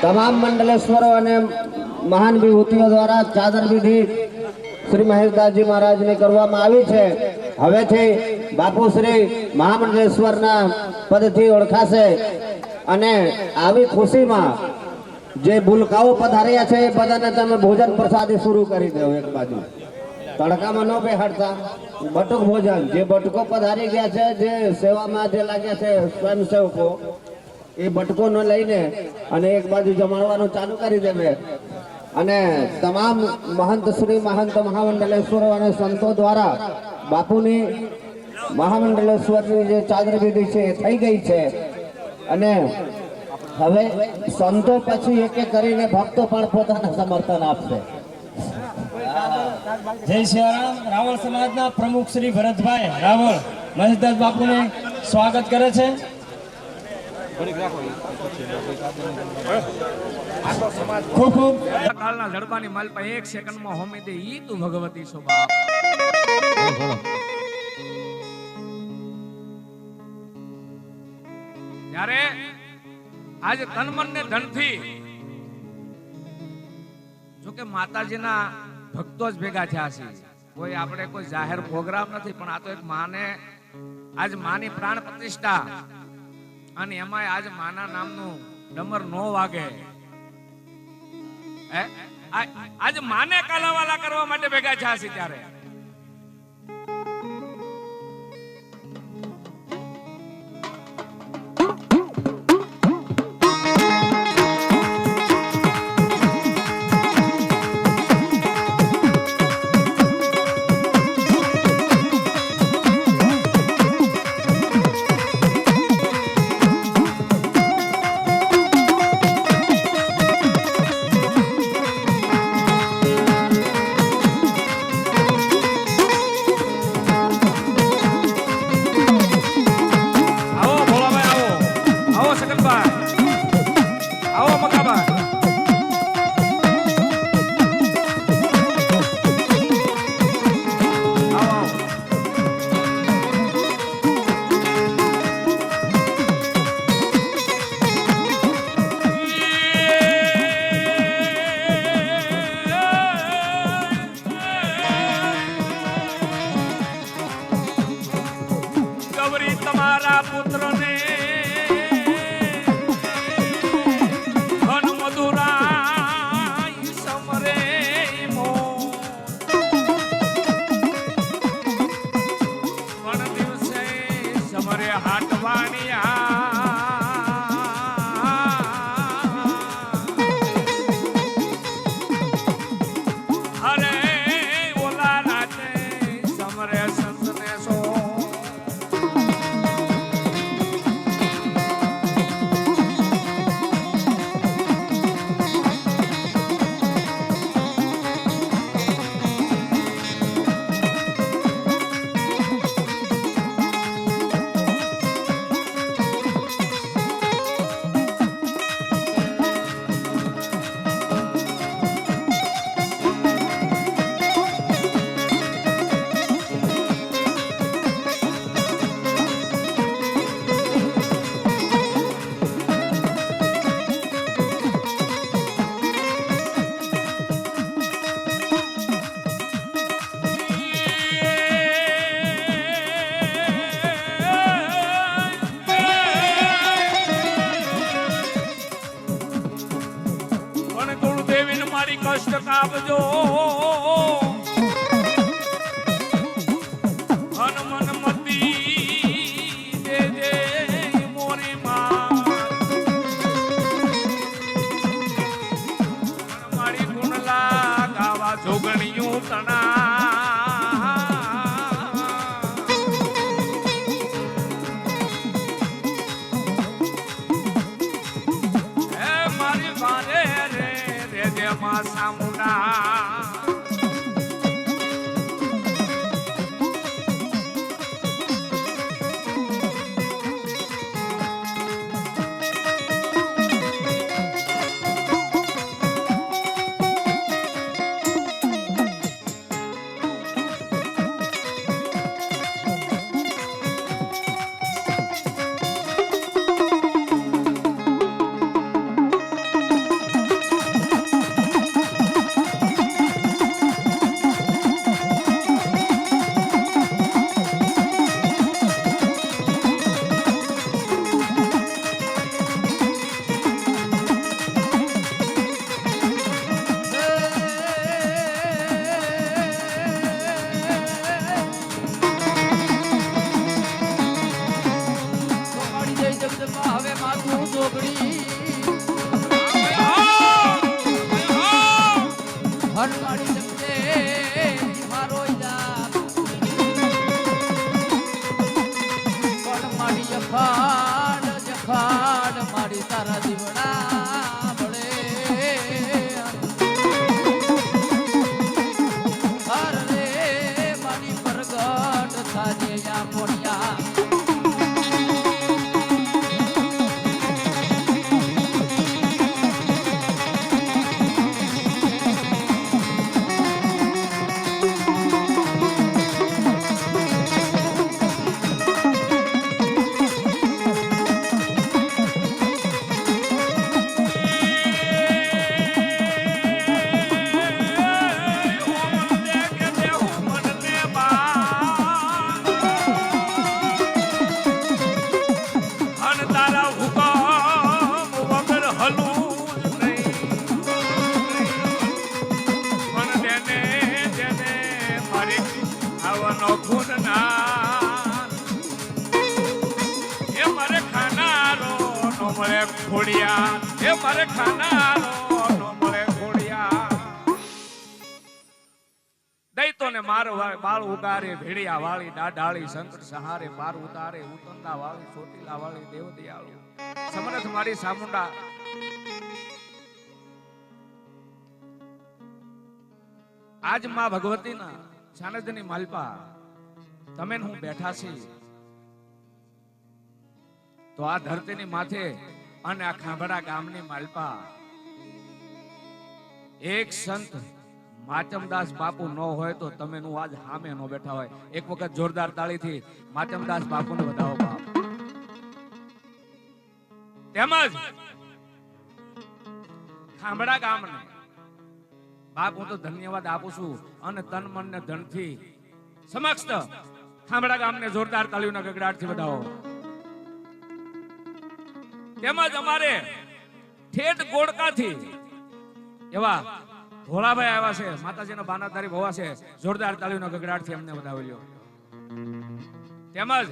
તમામ મંડલેશ્વરો અને મહાન વિભૂતિઓ દ્વારા ચાદર વિધિ શ્રી મહેશદાસજી મહારાજને કરવામાં આવી છે. હવેથી બાપુ શ્રી મહામંડલેશ્વરના પદથી ઓળખાશે અને આવી ખુશીમાં જે ભૂલકાઓ પધાર્યા છે એ બધાને તમે ભોજન પ્રસાદી શરૂ કરી દો. એક બાજુ તડકામાં ન બેહાડતા બટુક ભોજન જે બટકો પધારી ગયા છે જે સેવામાં જે લાગ્યા છે સ્વયંસેવકો એ બટકો ન લઈને અને એક બાજુ જમાડવાનું ચાલુ કરી દેવે અને તમામ મહંત શ્રી મહંત મહામંડલેશ્વરો અને સંતો દ્વારા બાપુની મહામંડલેશ્વરની જે ચાદર વિધિ છે એ થઈ ગઈ છે અને હવે સંતો પછી એક એક કરીને ભક્તો પણ પોતાના સમર્થન આપશે. જય સિયારામ. રાવળ સમાજના પ્રમુખ શ્રી ભરતભાઈ રાવળ મહેશદાસ બાપુને સ્વાગત કરે છે. ખૂબ ખૂબ કાળના જડબાની માલપા 1 સેકન્ડમાં હોમી દે ઈ તું ભગવતી છો બાપ. ત્યારે આજે તન મન ને ધનથી જો કે માતાજીના ભક્તો જ ભેગા થયા છે. કોઈ આપણે કોઈ જાહેર પ્રોગ્રામ નથી પણ આ તો એક માને આજ માની પ્રાણ પ્રતિષ્ઠા અને એમાં આજ માના નામનું ડમર નો વાગે આજ માને કાલાવાલા કરવા માટે ભેગા થયા છે. ત્યારે મસ્તક આપજો હનુમનમતી દેજે મોરી માં મારી ગુણલા ગાવા જોગણિયું તણા સામુંડા મારી તારા દીવડા ભળે હર રે મારી પ્રગટ થાજે યા મોરિયા ખોડિયા એ મારે ખાનારો નો મળે ખોડિયા દૈતો ને મારો બાળ ઉગારે ભેડિયા વાળી દાઢાળી સંકટ સહારે પાર ઉતારે ઉતંદા વાળી ચોટીલા વાળી દેવ દયાળુ સમરથ મારી સામુંડા આજ માં ભગવતીના સાનિધ્યની માલપા તમે હું બેઠા છી તો આ ધરતીની માથે અને આ ખાંભડા ગામની માલપા એક સંત માચમદાસ બાપુ ન હોય તો તમે નું આજ સામે ન બેઠા હોય. એક વખત જોરદાર તાળીથી માચમદાસ બાપુને વધાવો બાપ. તેમજ ખાંભડા ગામને બાપ હું તો ધન્યવાદ આપું છું અને તન મન ને ધન થી સમક્ષ ખાંભડા ગામને જોરદાર તાળીઓના ગગડાટથી વધાવો. તેમજ અમારે ઠેઠ ગોળકાથી એવા ભોળાભાઈ આવ્યા છે, માતાજીનો બાનાધારી ભવા છે, જોરદાર તાળીઓના ગગડાટથી અમને વધાવી લ્યો. તેમજ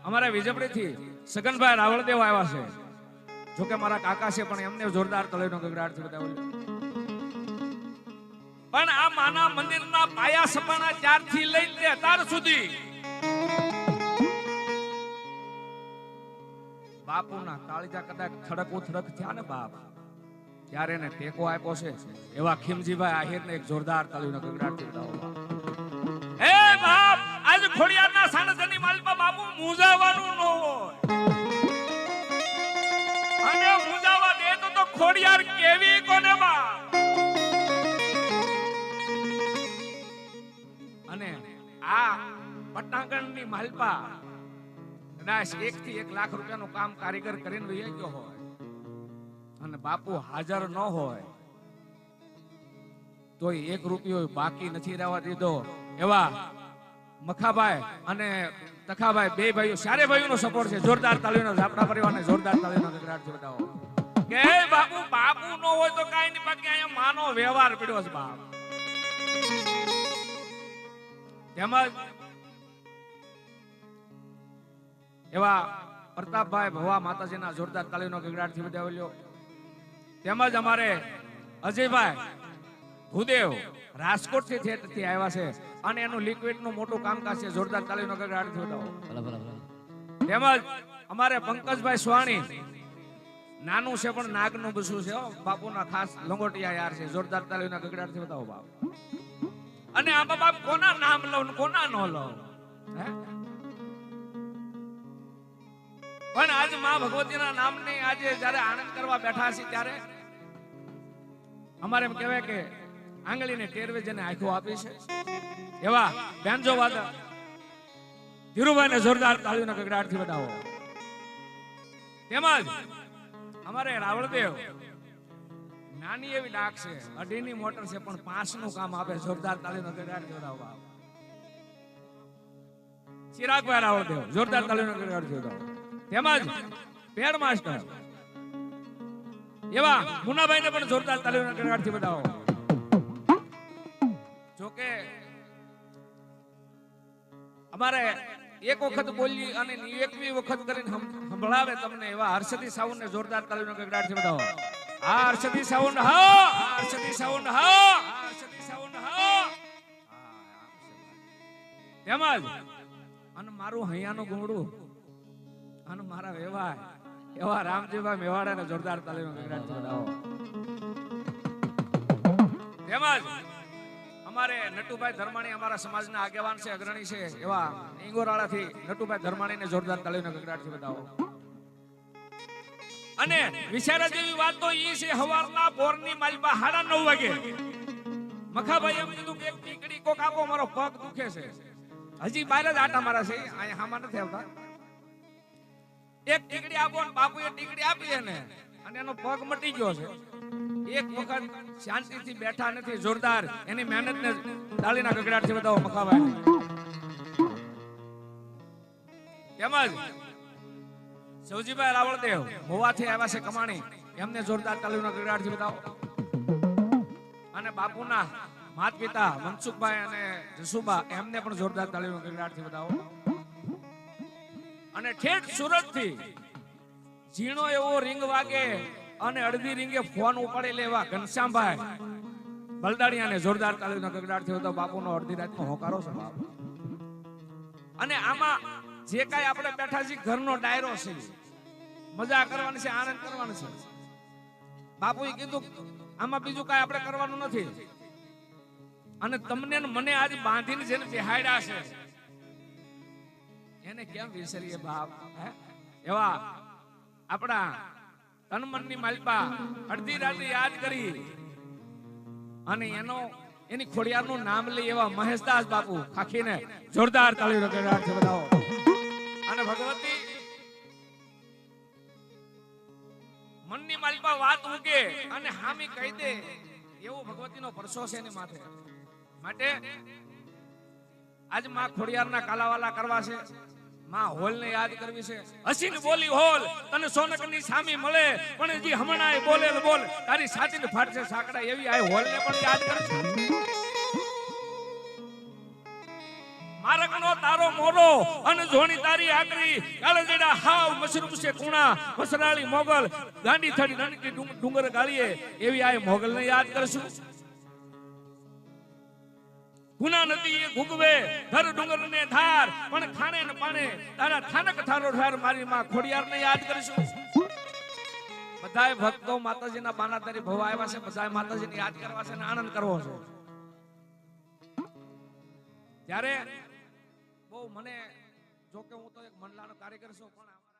અમારા વિજયપુરીથી સગનભાઈ રાવળદેવ આવ્યા છે, જોકે મારા કાકા છે પણ એમને જોરદાર તાળીઓના ગગડાટથી વધાવી લ્યો. પણ આ માના મંદિરના પાયા સપાના 4 થી લઈને 13 સુધી બાપુના કાળજા કદાચ થડકો થડક થયા ને બાપ, ત્યારે એને ટેકો આપ્યો છે. એવા ખીમજીભાઈ આહિરને એક જોરદાર તાળીનો ગગડાટ બોલાવો. હે બાપ, આજ ખોડિયારના સાણસની માલપા બાપુ મૂંઝાવાનું ન હોય, અને મૂંઝાવા દે તો ખોડિયાર કેવી કોને બાપ. અને આ પટાંગણની માલપા કદાચ 1 થી 1 લાખ રૂપિયાનું કામ કારીગર કરીને વહી ગયો હોય અને બાપુ હાજર ન હોય તો 1 રૂપિયો બાકી નથી રહેવા દીધો. એવા મખાભાઈ અને તખાભાઈ બે ભાઈઓ, ચારે ભાઈઓનો સપોર્ટ છે. જોરદાર તાળીઓનો આપણા પરિવારને જોરદાર તાળીઓનો ગગડાટ જોડાવો. કે બાપુ બાપુ નો હોય તો કાઈ નહીં, બાકી અહીંયા માનો વ્યવહાર પડ્યો છે બાપ. તેમજ એવા પ્રતાપભાઈ ભવા માતાજીના જોરદાર તાળીનો ગગડાટથી વધાવ્યો. તેમજ અમારે અજયભાઈ ભૂદેવ રાજકોટ થી થિયેટરથી આવ્યા છે અને એનું લિક્વિડ નું મોટું કામકાજ છે. જોરદાર તાળીનો ગગડાટથી વધાવો. તેમજ અમારે પંકજભાઈ સ્વાણી નાનું છે પણ નાગનું બસું છે, બાપુના ખાસ લંગોટિયા યાર છે. જોરદાર તાળીના ગગડાટથી વધાવો બાપ. અને આ બાપ કોના નામ લઉં કોના નો લઉં, હે? પણ આજે માં ભગવતીના નામની આજે જ્યારે આનંદ કરવા બેઠા છે ત્યારે અમારે એમ કહેવાય કે આંગળીને ટેરવે જેને આંખો આપી છે એવા બેન્જો વાદક ધીરુભાઈને જોરદાર તાળીઓના ગગડાટથી વધાવો. તેમજ અમારે રાવળદેવ નાની એવી ડાક છે, 2.5 ની મોટર છે પણ 5 નું કામ આપે. જોરદાર તાળીનો ગગડાટથી વધાવો. ચિરાગભાઈ રાવળદેવ જોરદાર તાળીનો ગગડાટથી વધાવો. તેમજ પેડ માસ્ટર એવા મુનાભાઈને પણ જોરદાર તાળીઓના ગગડાટથી વધાવો. જોકે અમારે એક વખત બોલી અને 21મી વખત કરીને સંભળાવે તમને એવા હર્ષદી સાઉન્ડને જોરદાર તાળીઓના ગગડાટથી વધાવો. આ હર્ષદી સાઉન્ડ હા, હર્ષદી સાઉન્ડ હા, હર્ષદી સાઉન્ડ હા. તેમજ અને મારું હૈયાનું ગુંગળું અને મારા વ્યવહાર એવા રામજીભાઈ મેવાડાને જોરદાર તાળીનો ગગડાટથી વધાવો. તેમજ અમારે નટુભાઈ ધર્માણી અમારા સમાજના આગેવાન છે, અગ્રણી છે એવા ઇંગોરાળાથી નટુભાઈ ધર્માણીને જોરદાર તાળીનો ગગડાટથી વધાવો. અને વિચારા જેવી વાત તો ઈ છે, હવારના બોરની માલપા 9:30 વાગે મખાભાઈ એમ કીધું કે એક ટીકડી કોક આપો, મારો પગ દુખે છે. હજી બહાર જ આટા મારા છે, અહીંયા હામાં નથી આવતા. એક ટીકડી આપો ને બાપુએ ટીકડી આપી એને અને એનો પગ મટી ગયો છે. એક વખત શાંતિથી બેઠા નથી. જોરદાર એની મહેનતને તાળીના ગગડાટથી વધાવો મખાભાઈ. તેમજ સૌજીભાઈ રાવળદેવ હોવાથી આવ્યા છે કમાણી, એમને જોરદાર તાળીના ગગડાટથી વધાવો. અને બાપુના માતા પિતા મનસુખભાઈ અને જસુબા એમને પણ જોરદાર તાળીના ગગડાટથી વધાવો. અને ઠેઠ સુરત થી ઝીણો એવો રિંગ વાગે અને અડધી રીંગે ફોન ઉપાડી લેવા ઘનશ્યામભાઈ બલદાણિયાને જોરદાર તાળીના ગગડાટથી વધાવો. બાપુનો અડધી રાતનો હોકારો છે બાપ. અને આમાં જે કાંઈ આપણે બેઠા છીએ ઘરનો ડાયરો છે, મજા કરવાની છે, આનંદ કરવાનો છે. બાપુએ કીધું આમાં બીજું કાંઈ આપણે કરવાનું નથી. અને તમને મને આજ બાંધીને જેને બેહાડ્યા છે એને કેમ વિસરીએ બાપ, હે? એવા આપણા તન મનની માલપા અડધી રાતે યાદ કરી અને એની ખોડિયારનું નામ લઈ એવા મહેશદાસ બાપુ ખાખીને જોરદાર તાળીનો ગગડાટથી વધાવો. અને ભગવતી મનની માલપા વાત ઉગે અને હામી કહી દે એવો ભગવતીનો પરસો છે એની માથે. માટે આજ માં ખોડિયારના કાલાવાલા કરવા છે, માં હોલ ને યાદ કરવી છે. હસીને બોલી હોલ તને સોનકની સામી મળે પણ હજી હમણાં બોલે બોલ તારી છાતીને ફાટશે સાકડા, એવી આ હોલ ને પણ યાદ કરશે. મારકનો તારો મોરો અને જોણી તારી આકરી કાળજડા હાવ મશરૂમ છે કુણા વસરાળી મોગલ ગાંડી થડી નનકી ડુંગર ગાળીએ, એવી આ મોગલ ને યાદ કરશું. ગુના નદી એ ઘૂગવે ધર ડુંગર ને ધાર પણ ખાણે ને પાણે તારા થાનક થારો ઠાર મારી માં ખોડિયાર ને યાદ કરીશું. બધાય ભક્તો માતાજીના બાનાધારી ભવા આવ્યા છે, બધાય માતાજીને યાદ કરવા છે અને આનંદ કરવો છે. ત્યારે બહુ મને જો કે હું તો એક મંડળાનો કાર્યકર છું પણ